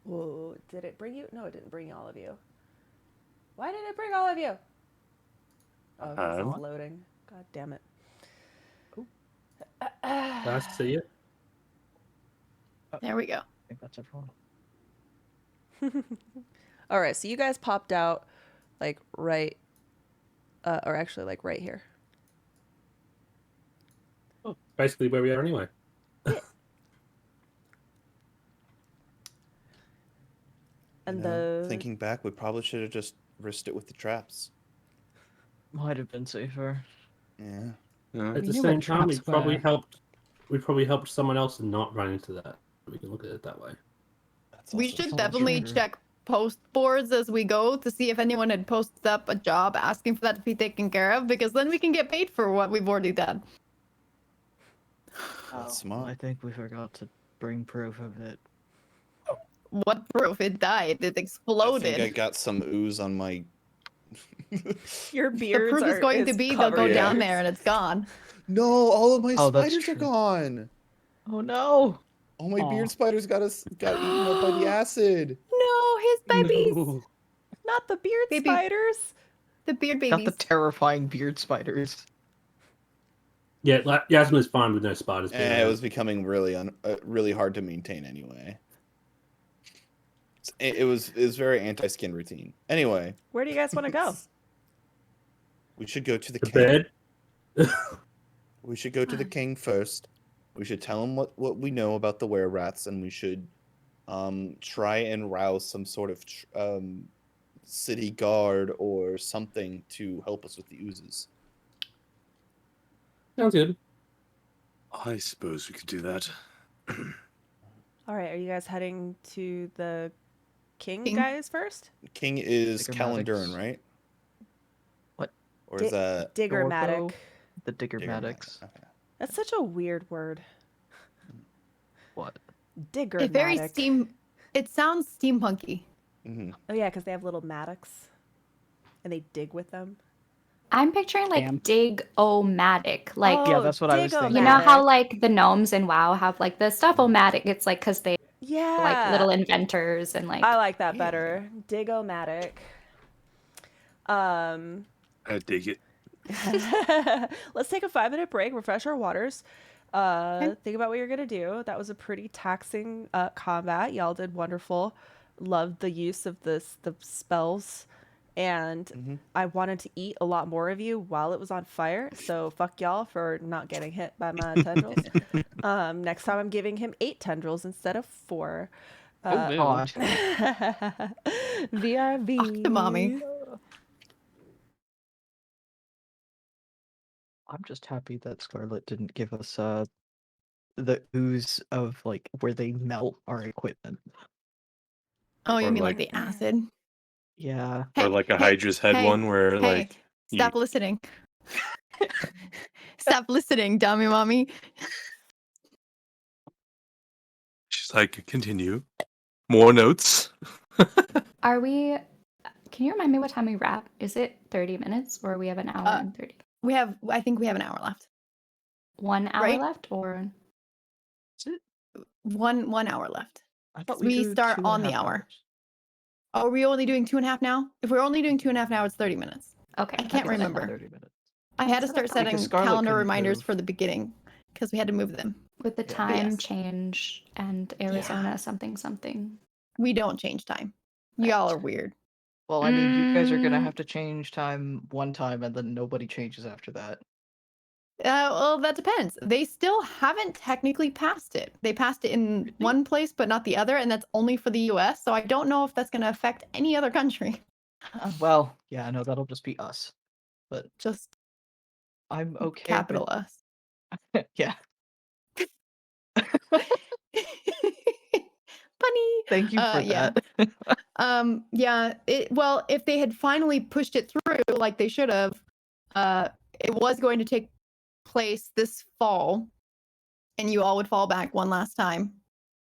Whoa, did it bring you? No, it didn't bring all of you. Why did it bring all of you? Oh, because it's loading. God damn it. Nice to see you. There we go. I think that's everyone. All right, so you guys popped out like right, or actually like right here. Oh, basically where we are anyway. And You know, the thinking back, we probably should have just risked it with the traps. Might have been safer. Yeah. At We the knew same what time, we traps probably were. helped. We probably helped someone else not run into that. We can look at it that way. That's We also should true. definitely check post boards as we go to see if anyone had posted up a job asking for that to be taken care of, because then we can get paid for what we've already done. That's smart. I think we forgot to bring proof of it. What proof? It died. It I exploded. think I got some ooze on my. your The beards proof is going to is be they'll go covered. down Yeah. there and it's gone. No, all of my Oh, that's spiders are true. gone. Oh no! All my Aw. beard spiders got eaten up by the acid. No, his babies, No. not the beard Baby- spiders. The beard Not babies. the terrifying beard spiders. Yeah, Yasmin's fine with no spiders. being It around. was becoming really hard to maintain anyway. It was very anti-skin routine. Anyway, Where do you guys want to go? we should go to the The king. bed. We should go to the king first. We should tell him what we know about the were-rats, and we should try and rouse some sort of city guard or something to help us with the oozes. Sounds good. I suppose we could do that. All right, are you guys heading to the king King? guys first? King is Diggermatics. Calendurin, right? What? Or is that Diggermatic. Dorgo? The Diggermatics. Okay. That's such a weird word. What? Diggermatic. It very it sounds steampunky. Mm-hmm. Oh yeah, because they have little mattocks, and they dig with them. I'm picturing like Damn. dig-o-matic. Like, Yeah, that's what I was thinking. you know how Dig-o-matic. like the gnomes in WoW have like the stuff-o-matic? It's like because they Yeah, are like little inventors and like I like that Yeah. better. Dig-o-matic. I dig it. Let's take a 5-minute break, refresh our waters. Think about what you're gonna do. That was a pretty taxing combat. Y'all did wonderful. Loved the use of the spells, and Mhm. I wanted to eat a lot more of you while it was on fire. So fuck y'all for not getting hit by my tendrils. Next time I'm giving him 8 tendrils instead of 4. Oh, boo. God. VRV. Fuck the mommy. I'm just happy that Scarlet didn't give us the ooze of like where they melt our equipment. Oh, you Or mean like like- the acid? Yeah. Or like a Hydra's head hey, one where hey, like Stop listening. Stop listening, dummy mommy. she's like, continue. More notes. are we? Can you remind me what time we wrap? Is it 30 minutes or we have an hour and 30? I think we have an hour left. 1 hour Right? left or? Is it? One hour left. I thought We do start 2.5 on the hour. hours. Are we only doing 2.5 now? If we're only doing 2.5 now, it's 30 minutes. Okay. I can't okay, remember. 30 minutes. I had to Set a start time. setting Scarlet calendar couldn't reminders move. for the beginning because we had to move them. With the Yeah. time yes. change and Arizona something something. We don't change time. Y'all Right. are weird. Well, I mean, you guys are gonna Mm. have to change time one time, and then nobody changes after that. Well, that depends. They still haven't technically passed it. They passed it in one place, but not the other, and that's only for the U.S. So I don't know if that's going to affect any other country. Well, yeah, no, that'll just be us. But Just I'm okay capital us. with yeah. Bunny. Thank you for Yeah. that. Yeah. Well, if they had finally pushed it through like they should have, it was going to take place this fall, and you all would fall back one last time,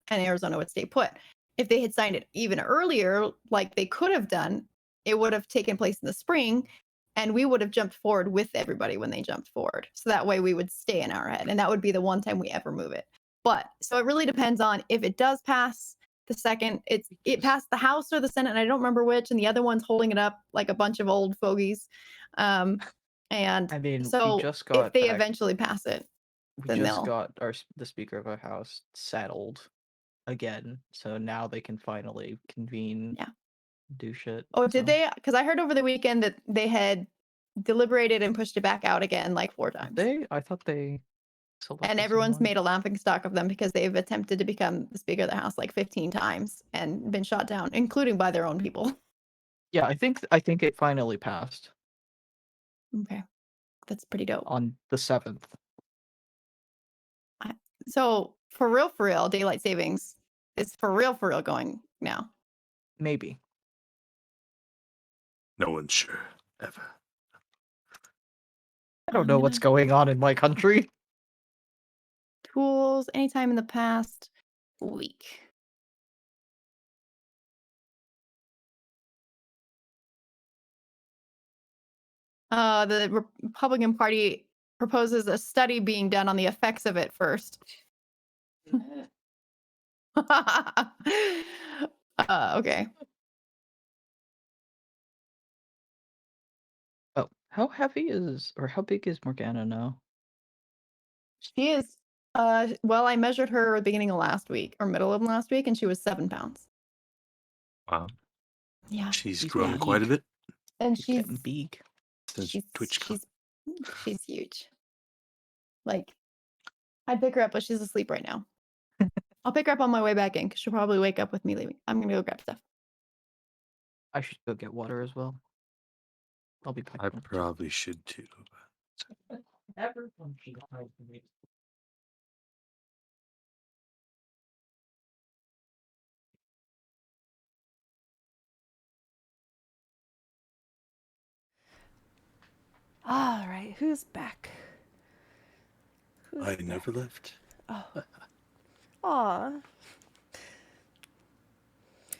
and Arizona would stay put. If they had signed it even earlier, like they could have done, it would have taken place in the spring, and we would have jumped forward with everybody when they jumped forward. So that way we would stay in our head, and that would be the one time we ever move it. But so it really depends on if it does pass the second it passed the House or the Senate, and I don't remember which, and the other one's holding it up like a bunch of old fogies. And I mean, so we just if got they back, eventually pass it, we then just they'll. got the Speaker of our House settled again, so now they can finally convene. Yeah. Do shit. Oh, did so. they? Because I heard over the weekend that they had deliberated and pushed it back out again like 4 times. I thought they selected And everyone's someone. made a laughing stock of them because they've attempted to become the Speaker of the House like 15 times and been shot down, including by their own people. Yeah, I think it finally passed Okay. That's pretty dope. on the 7th. So for real, daylight savings is for real going now. Maybe. No one's sure ever. I don't know what's going on in my country. Tools anytime in the past week. The Republican Party proposes a study being done on the effects of it first. Okay. Oh, how big is Morgana now? She is well, I measured her at the beginning of last week or middle of last week, and she was 7 pounds. Wow. Yeah. She's She's grown big. quite a bit And She's she's getting big. since TwitchCon. she's huge. Like, I'd pick her up, but she's asleep right now. I'll pick her up on my way back in because she'll probably wake up with me leaving. I'm gonna go grab stuff. I should go get water as well. I'll be back. I probably should too. Everyone should hide from me. All right, who's back? I never left. Oh. Aw.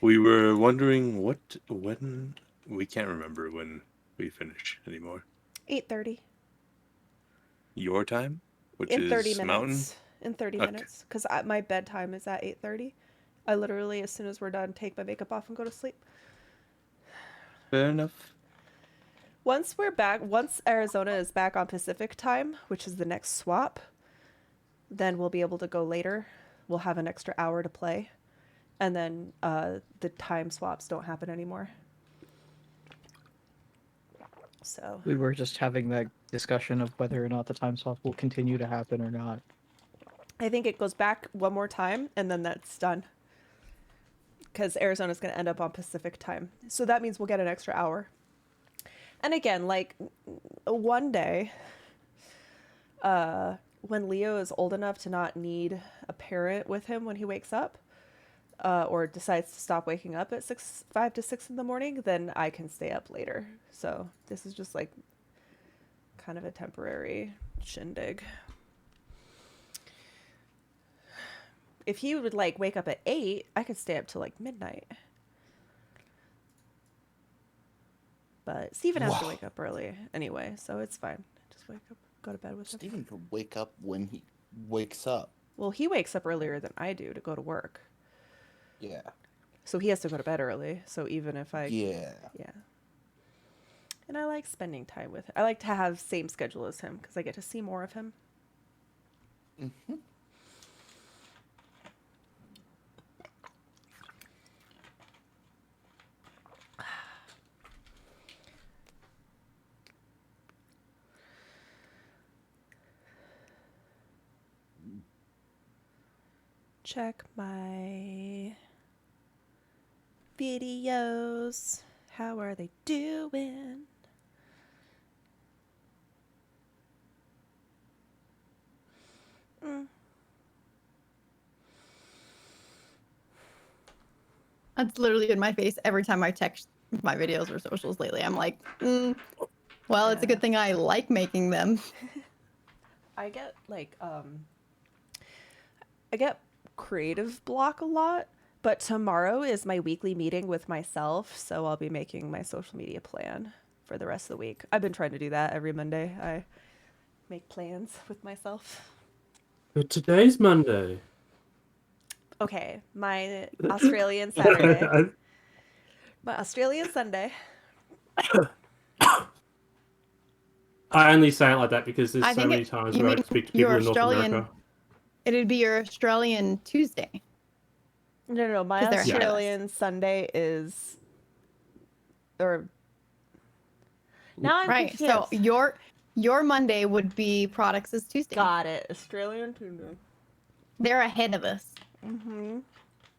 We were wondering when we can't remember when we finish anymore. 8:30. Your time, which In is 30 minutes. Mountain. In 30 Okay. minutes. Because my bedtime is at 8:30. I literally, as soon as we're done, take my makeup off and go to sleep. Fair enough. Once Arizona is back on Pacific time, which is the next swap, then we'll be able to go later. We'll have an extra hour to play. And then the time swaps don't happen anymore. So We were just having that discussion of whether or not the time swap will continue to happen or not. I think it goes back one more time and then that's done. Because Arizona's going to end up on Pacific time. So that means we'll get an extra hour. And again, like one day, when Leo is old enough to not need a parent with him when he wakes up, or decides to stop waking up at 5 to 6 in the morning, then I can stay up later. So this is just like kind of a temporary shindig. If he would like wake up at 8, I could stay up till like midnight. But Steven has to wake up early anyway, so it's fine. Just wake up, go to bed with him. Steven could wake up when he wakes up. Well, he wakes up earlier than I do to go to work. Yeah. So he has to go to bed early. So even if I... Yeah. Yeah. And I like spending time with him. I like to have same schedule as him because I get to see more of him. Mhm. Check my videos. How are they doing? Mm. That's literally been my face every time I text my videos or socials lately. I'm like, well, it's a Yeah. good thing I like making them. I get I get creative block a lot, but tomorrow is my weekly meeting with myself, so I'll be making my social media plan for the rest of the week. I've been trying to do that every Monday. I make plans with myself. But today's Monday. Okay, my Australian Saturday. My Australian Sunday. I only say it like that because there's I so think many it- times you where I mean speak to your people in North Australian- America. It'd be your Australian Tuesday. No, my 'Cause they're ahead of us. Australian Sunday is, or now I'm Right. So confused. your Monday would be Products' Tuesday. Got it. Australian Tuesday. They're ahead of us. Mm-hmm.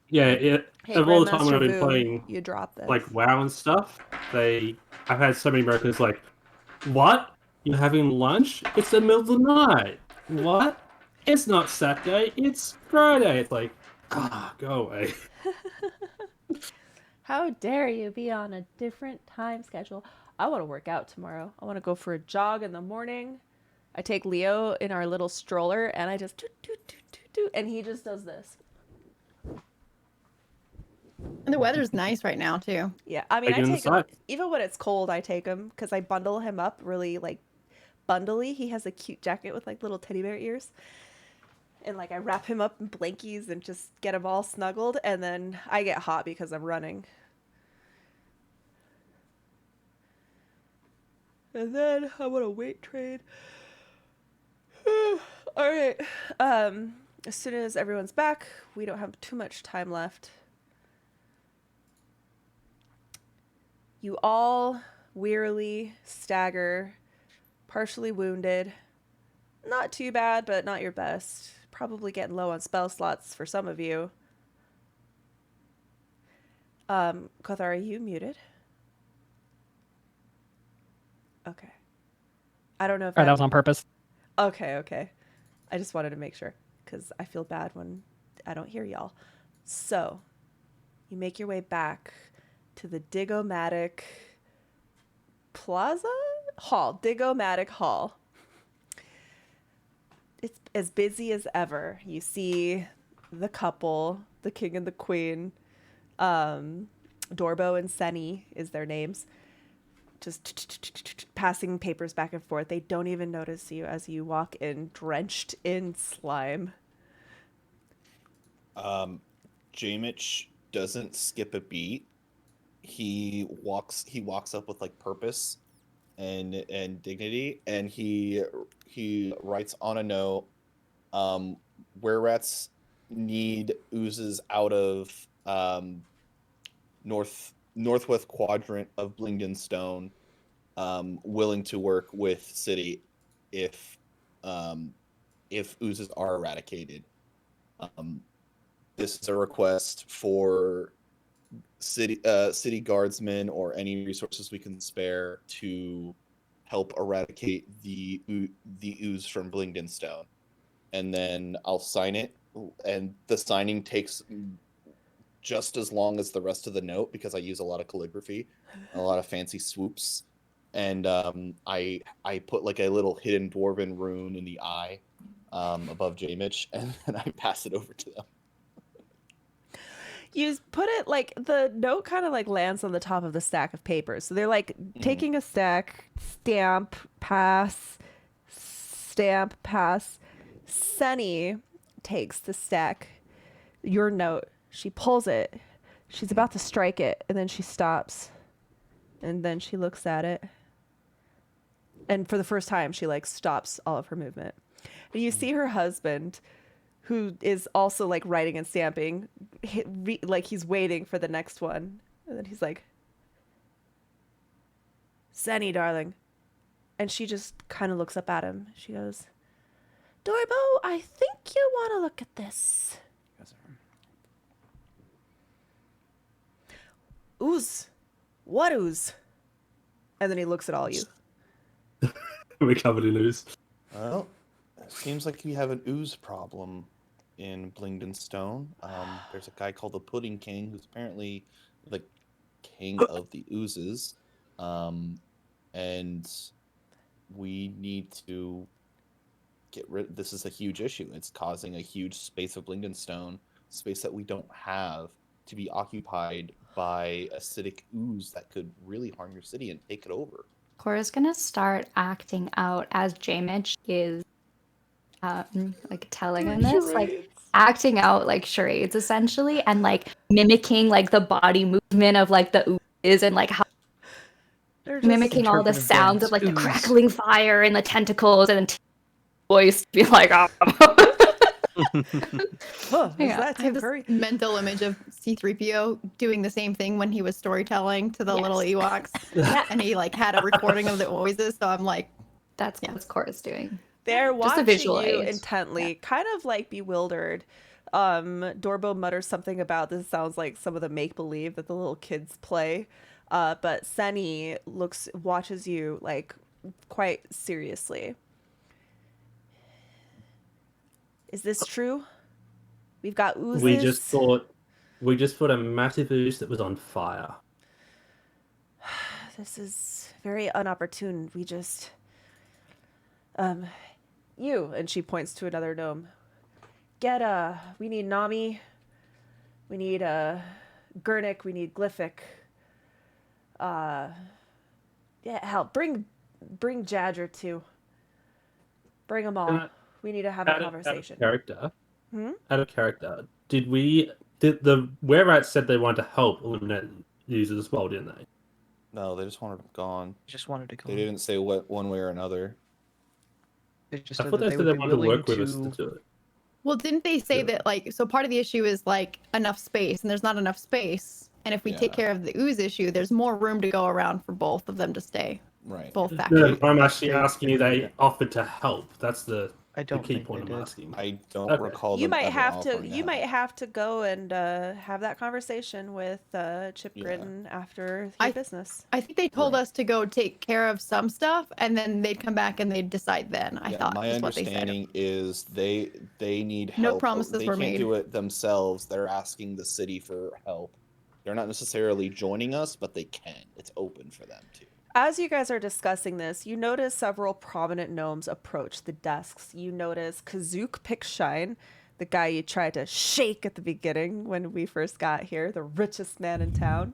Yeah, Hey, of all the time when Grandmaster I've been Vu, playing you dropped this. like WoW and stuff, I've had so many Americans like, what? You're having lunch? It's the middle of the night. What? It's not Saturday, it's Friday. It's like, go away. How dare you be on a different time schedule? I want to work out tomorrow. I want to go for a jog in the morning. I take Leo in our little stroller and I just do, and he just does this. And the weather's nice right now too. Yeah, I mean, I Take him take him inside. even when it's cold. I take him because I bundle him up really like bundly. He has a cute jacket with like little teddy bear ears, and like I wrap him up in blankies and just get him all snuggled. And then I get hot because I'm running. And then I want to weight train. All right. As soon as everyone's back, we don't have too much time left. You all wearily stagger, partially wounded. Not too bad, but not your best. Probably getting low on spell slots for some of you. Kothar, are you muted? Okay. I don't know if All right, that was on purpose. Okay. I just wanted to make sure because I feel bad when I don't hear y'all. So, you make your way back to the Digomatic Plaza? Hall. Digomatic Hall. It's as busy as ever. You see the couple, the king and the queen. Dorbo and Senny is their names. Just passing papers back and forth. They don't even notice you as you walk in drenched in slime. Jamich doesn't skip a beat. He walks up with like purpose and dignity, and he writes on a note, where rats need oozes out of northwest quadrant of Blingden Stone, willing to work with city if oozes are eradicated. This is a request for city guardsmen or any resources we can spare to help eradicate the ooze from Blingden Stone. And then I'll sign it, and the signing takes just as long as the rest of the note because I use a lot of calligraphy, a lot of fancy swoops, and I put like a little hidden dwarven rune in the eye above Jamich, and then I pass it over to them. You put it like the note kind of like lands on the top of the stack of papers. So they're like taking a stack, stamp, pass. Sunny takes the stack, your note. She pulls it. She's about to strike it, and then she stops. And then she looks at it. And for the first time, she like stops all of her movement. And you see her husband, who is also like writing and stamping, like he's waiting for the next one. And then he's like, Senny, darling. And she just kind of looks up at him. She goes, Dorbo, I think you want to look at this. Ooze. What ooze? And then he looks at all you. We're covered in ooze. Well, it seems like you have an ooze problem in Blingden Stone. There's a guy called the Pudding King who's apparently the king of the oozes. And we need to get rid. This is a huge issue. It's causing a huge space of Blingden Stone, space that we don't have, to be occupied by acidic ooze that could really harm your city and take it over. Cora's gonna start acting out as Jamich is like telling him this, like acting out like charades essentially, and like mimicking like the body movement of like the oozes and like how mimicking all the Interpretive sounds dance, of like the ooze. crackling fire and the tentacles and then voice be like, oh. Huh, is Yeah, that I have Tim Curry? this mental image of C-3PO doing the same thing when he was storytelling to the little Ewoks. And he like had a recording of the voices, so I'm like, That's what Cora's doing. They're Just a watching visual you aid. intently, kind of like bewildered. Dorbo mutters something about this sounds like some of the make-believe that the little kids play. But Senny watches you like quite seriously. Is this true? We've got oozes. We just thought a massive ooze that was on fire. This is very unopportune. We just you, and she points to another gnome. We need Nami. We need Gurnik, we need Glyphic. Yeah, hell, bring Jadger too. Bring them all. We need to have a conversation. Out of character, did the were-rats said they wanted to help eliminate users as well, didn't they? No, they just wanted them gone. Just wanted to go. They didn't say what one way or another. They just I said thought that they they said would they be wanted to willing work with us to do it. well, didn't they say Yeah. that like, so part of the issue is like enough space, and there's not enough space. And if we take care of the ooze issue, there's more room to go around for both of them to stay. Right. Both factions. No, I'm actually They- asking you. They offered to help. That's the I don't key think point they I'm did. asking. I don't Okay. recall You them might ever have to. offering You that. might have to go and have that conversation with Chip Yeah. Gritton after your I- business. I think they told Right. us to go take care of some stuff, and then they'd come back and they'd decide then. I Yeah, thought my is what they said. understanding is they need help. No but promises they were can't made. do it themselves. They're asking the city for help. They're not necessarily joining us, but they can. It's open for them too. As you guys are discussing this, you notice several prominent gnomes approach the desks. You notice Kazook Pickshine, the guy you tried to shake at the beginning when we first got here, the richest man in town.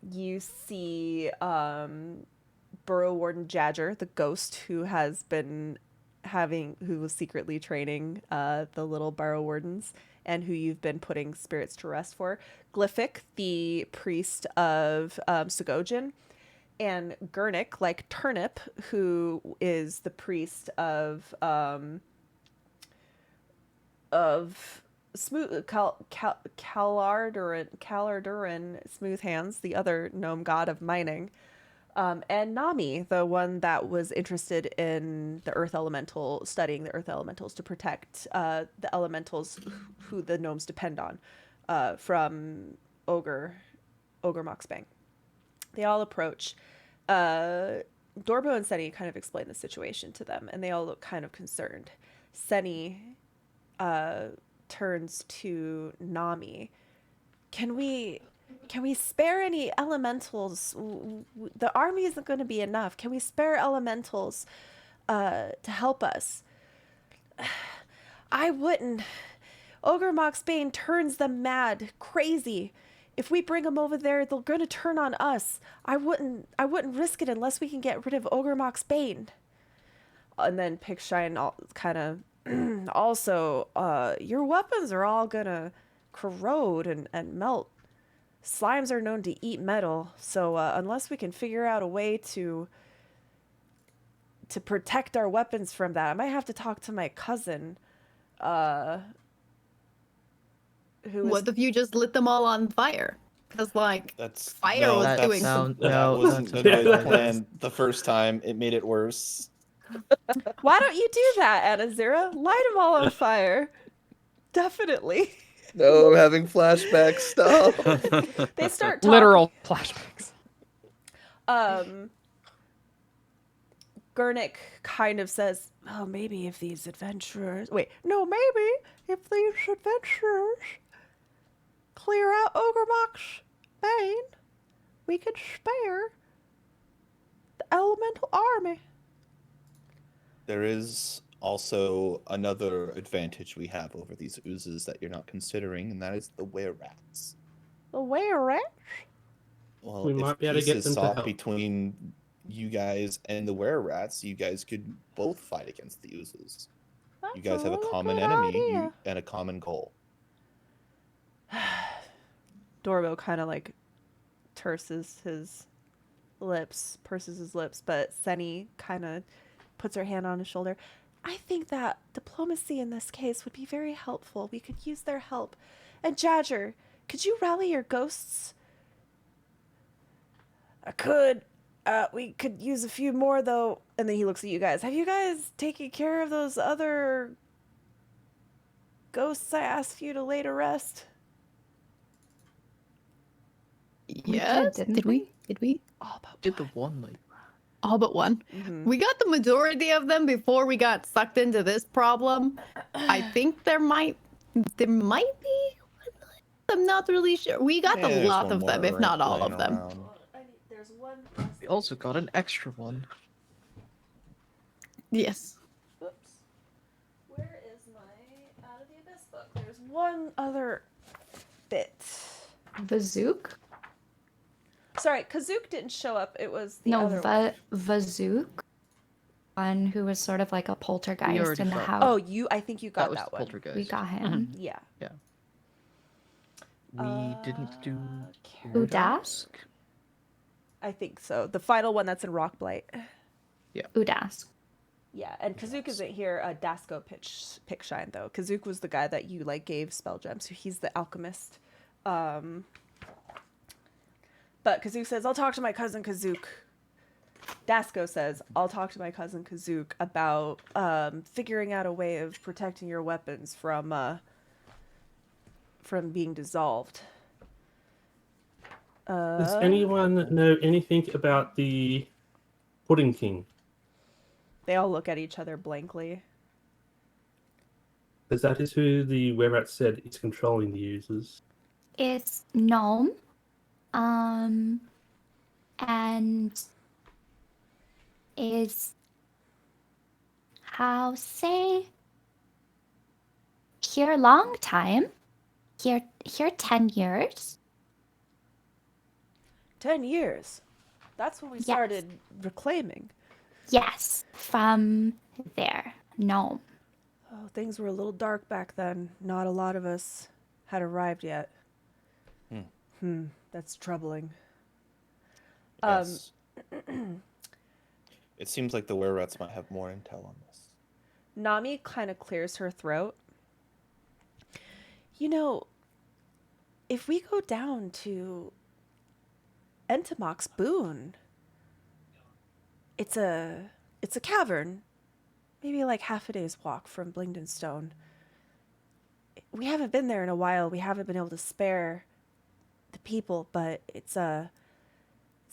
You see Burrow Warden Jadger, the ghost who has been who was secretly training the little Burrow Wardens and who you've been putting spirits to rest for. Glyphic, the priest of Sogojin. And Gurnik, like Turnip, who is the priest of Smooth Calardurin Smooth Hands, the other gnome god of mining, and Nami, the one that was interested in the earth elemental, studying the earth elementals to protect the elementals who the gnomes depend on from Ogre Moxbang. They all approach. Dorbo and Senny kind of explain the situation to them, and they all look kind of concerned. Senny turns to Nami. Can we spare any elementals? The army isn't going to be enough. Can we spare elementals to help us? I wouldn't. Ogre Moxbane turns them mad, crazy. If we bring them over there, they're going to turn on us. I wouldn't risk it unless we can get rid of Ogre Moxbane. And then Pickshine kind of also, your weapons are all going to corrode and melt. Slimes are known to eat metal, so unless we can figure out a way to to protect our weapons from that. I might have to talk to my cousin, who is What if you just lit them all on fire? Because like That's fire no, was That doing sound some. that no, wasn't that's a a good bad idea. plan the first time. It made it worse. Why don't you do that, Anazira? Light them all on fire. Definitely. No, I'm having flashbacks. Stop. They start talking. Literal flashbacks. Gurnik kind of says, "Oh, maybe if these adventurers maybe if these adventurers clear out Ogremok's Bane, we could spare the elemental army." There is also another advantage we have over these oozes that you're not considering, and that is the were-rats. The were-rats? Well, We if might be able to peace get is them to sought help. between you guys and the were-rats, you guys could both fight against the oozes. You guys have a common enemy and a common goal. Dorbo kind of like purses his lips, but Senny kind of puts her hand on his shoulder. I think that diplomacy in this case would be very helpful. We could use their help. And Jadger, could you rally your ghosts? I could. We could use a few more, though. And then he looks at you guys. Have you guys taken care of those other ghosts I asked you to lay to rest? Yes. Did we? Did we? All but Did the one. one like All but one. Mhm. We got the majority of them before we got sucked into this problem. I think there might be. I'm not really sure. We got Yeah, a there's lot one of them, more if not all laying of them. around. There's one. we also got an extra one. Yes. Whoops. Where is my Out of the Abyss book? There's one other bit. Vazook? Sorry, Kazook didn't show up. It was the No, other one. Vazook. One who was sort of like a poltergeist already in the got- house. Oh, I think you That got was that the one. poltergeist. We got him. Yeah. We didn't do Udask? I think so. The final one that's in Rockblight. Udask. Yeah, and Kazook isn't here. Dasko pick shine though. Kazook was the guy that you like gave spell gems. So he's the alchemist. But Kazook says, "I'll talk to my cousin Kazook." Dasko says, "I'll talk to my cousin Kazook about figuring out a way of protecting your weapons from being dissolved." Does anyone know anything about the Pudding King? They all look at each other blankly. Because that is who the were-rat said is controlling the users. It's gnome. And is how say here long time. Here 10 years. 10 years. That's when we Yes. started reclaiming. Yes, from there. Gnome. Oh, things were a little dark back then. Not a lot of us had arrived yet. That's troubling. Yes. It seems like the were-rats might have more intel on this. Nami kind of clears her throat. You know, if we go down to Entomok's Boon, it's a cavern, maybe like half a day's walk from Blingden Stone. We haven't been there in a while. We haven't been able to spare the people, but it's a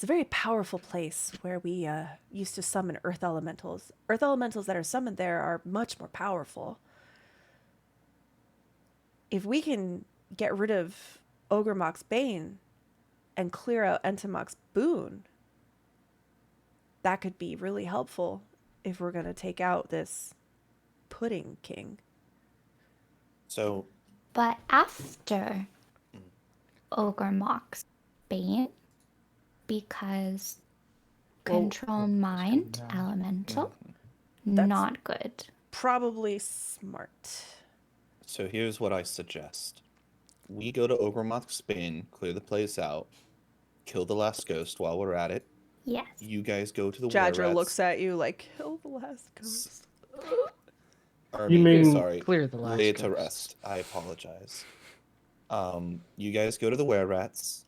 very powerful place where we used to summon earth elementals. Earth elementals that are summoned there are much more powerful. If we can get rid of Ogremok's Bane and clear out Entomok's Boon, that could be really helpful if we're going to take out this Pudding King. So, But after Ogremok's Bane, because control mind elemental, That's- not good. Probably smart. so here's what I suggest. We go to Ogremok's Bane, clear the place out, kill the last ghost while we're at it, Yes. You guys go to the Jadra were-rats. looks at you like, kill the last ghost. Army, You mean- sorry, Clear the last lay it to ghost. rest. I apologize. You guys go to the were-rats.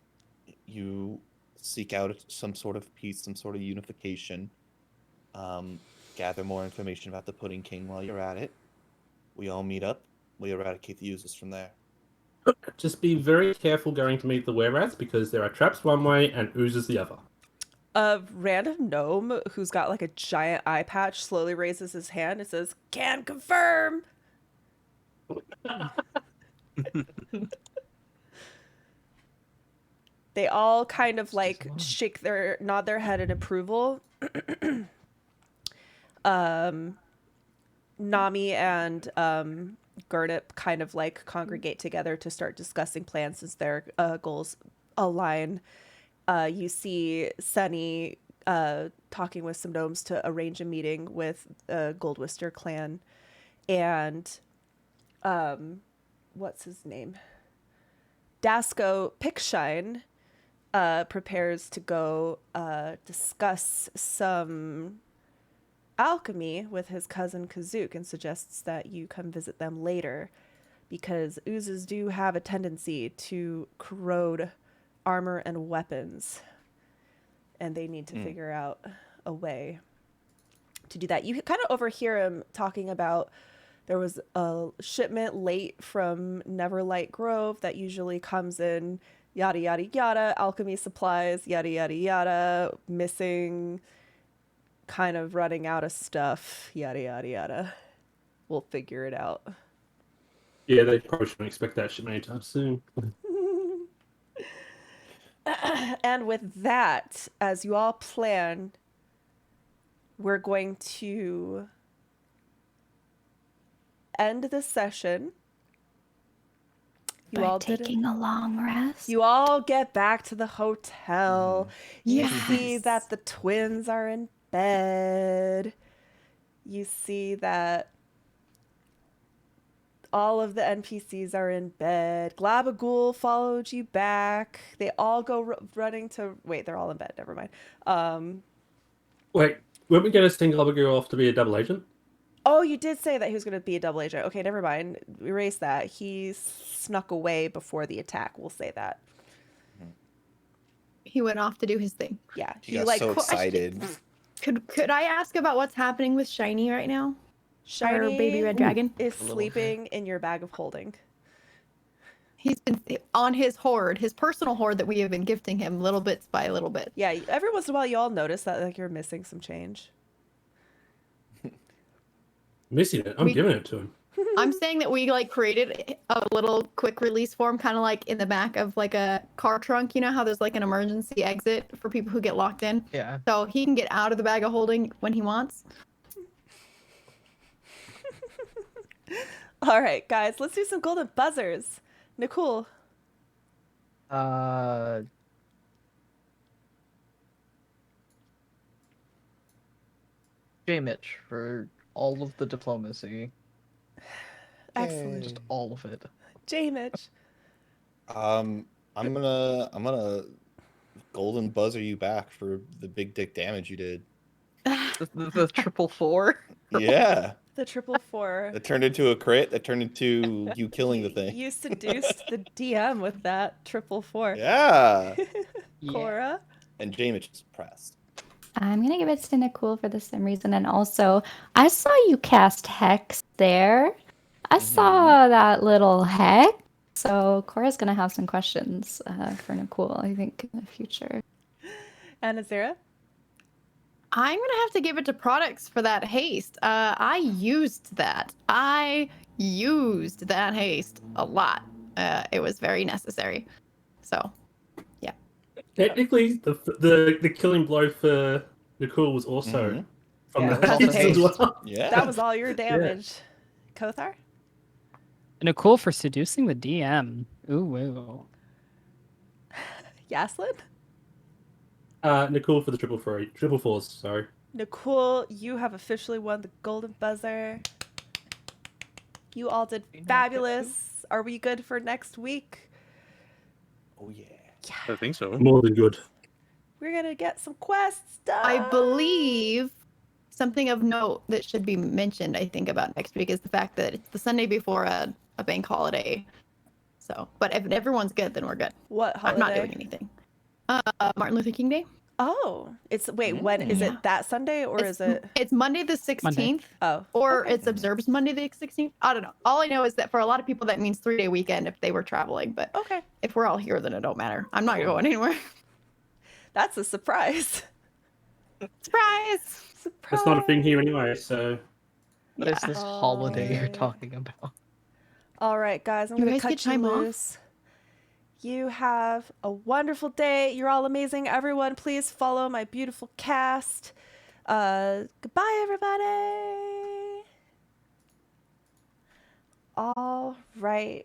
You seek out some sort of peace, some sort of unification. Gather more information about the Pudding King while you're at it. We all meet up. We eradicate the users from there. Just be very careful going to meet the were-rats because there are traps one way and oozes the other. A random gnome who's got like a giant eye patch slowly raises his hand and says, "Can confirm." They all kind of like nod their head in approval. Nami and Gurnip kind of like congregate together to start discussing plans as their goals align. You see Sunny talking with some gnomes to arrange a meeting with Goldwister clan, and what's his name? Dasco Pickshine prepares to go discuss some alchemy with his cousin Kazook and suggests that you come visit them later because oozes do have a tendency to corrode armor and weapons, and they need to figure out a way to do that. You kind of overhear him talking about there was a shipment late from Neverlight Grove that usually comes in yada yada yada, alchemy supplies, yada yada yada, missing, kind of running out of stuff, yada yada yada. We'll figure it out. Yeah, they probably shouldn't expect that shit anytime soon. And with that, as you all plan, we're going to end the session. You By all taking a long rest. You all get back to the hotel. You Yes. see that the twins are in bed. You see that all of the NPCs are in bed. Glabagool followed you back. They all go running to... Wait, they're all in bed. Never mind. Wait, weren't we going to send Globagool off to be a double agent? Oh, you did say that he was going to be a double agent. Okay, never mind. Erase that. He snuck away before the attack. We'll say that. He went off to do his thing. Yeah. He got so question. excited. Could I ask about what's happening with Shiny right now? Our baby red dragon is sleeping in your bag of holding. He's been on his hoard, his personal hoard that we have been gifting him little bits by little bit. Yeah, every once in a while you all notice that like you're missing some change. Missing it. I'm giving it to him. I'm saying that we like created a little quick release form, kind of like in the back of like a car trunk. You know how there's like an emergency exit for people who get locked in? Yeah. So he can get out of the bag of holding when he wants. All right, guys, let's do some golden buzzers. Nicole. J. Mitch for all of the diplomacy. Excellent. Just all of it. J. Mitch. I'm gonna golden buzzer you back for the big dick damage you did. The 444. Yeah. The 444. That turned into a crit. That turned into you killing the thing. You seduced the DM with that 444. Yeah. Cora. And Jamie is pressed. I'm gonna give it to Nicole for the same reason, and also I saw you cast Hex there. I saw that little hex. So Cora's gonna have some questions for Nicole, I think, in the future. And Azera? I'm gonna have to give it to Products for that haste. I used that. I used that haste a lot. It was very necessary. So, yeah. Technically, the killing blow for Nicole was also from Yeah, the it was haste as haste. well. Yeah. That was all your damage. Kothar? Nicole for seducing the DM. Ooh, woo. Yaslin? Nicole for the triple fours, sorry. Nicole, you have officially won the golden buzzer. You all did fabulous. Are we good for next week? Oh yeah. I think so. More than good. We're gonna get some quests done. I believe something of note that should be mentioned, I think, about next week is the fact that it's the Sunday before a bank holiday. So, but if everyone's good, then we're good. What holiday? I'm not doing anything. Martin Luther King Day. Oh, it's when is Yeah. it that Sunday or is it? It's Monday the 16th, Oh, or okay. it's observed Monday the 16th. I don't know. All I know is that for a lot of people that means 3-day weekend if they were traveling. But Okay, if we're all here, then it don't matter. I'm not going anywhere. that's a surprise. Surprise! Surprise. That's not a thing here anyway, so What is this holiday you're Oh. talking about? All right, guys, I'm You gonna guys cut get you time off? loose. You have a wonderful day. You're all amazing. Everyone, please follow my beautiful cast. Goodbye, everybody. All right.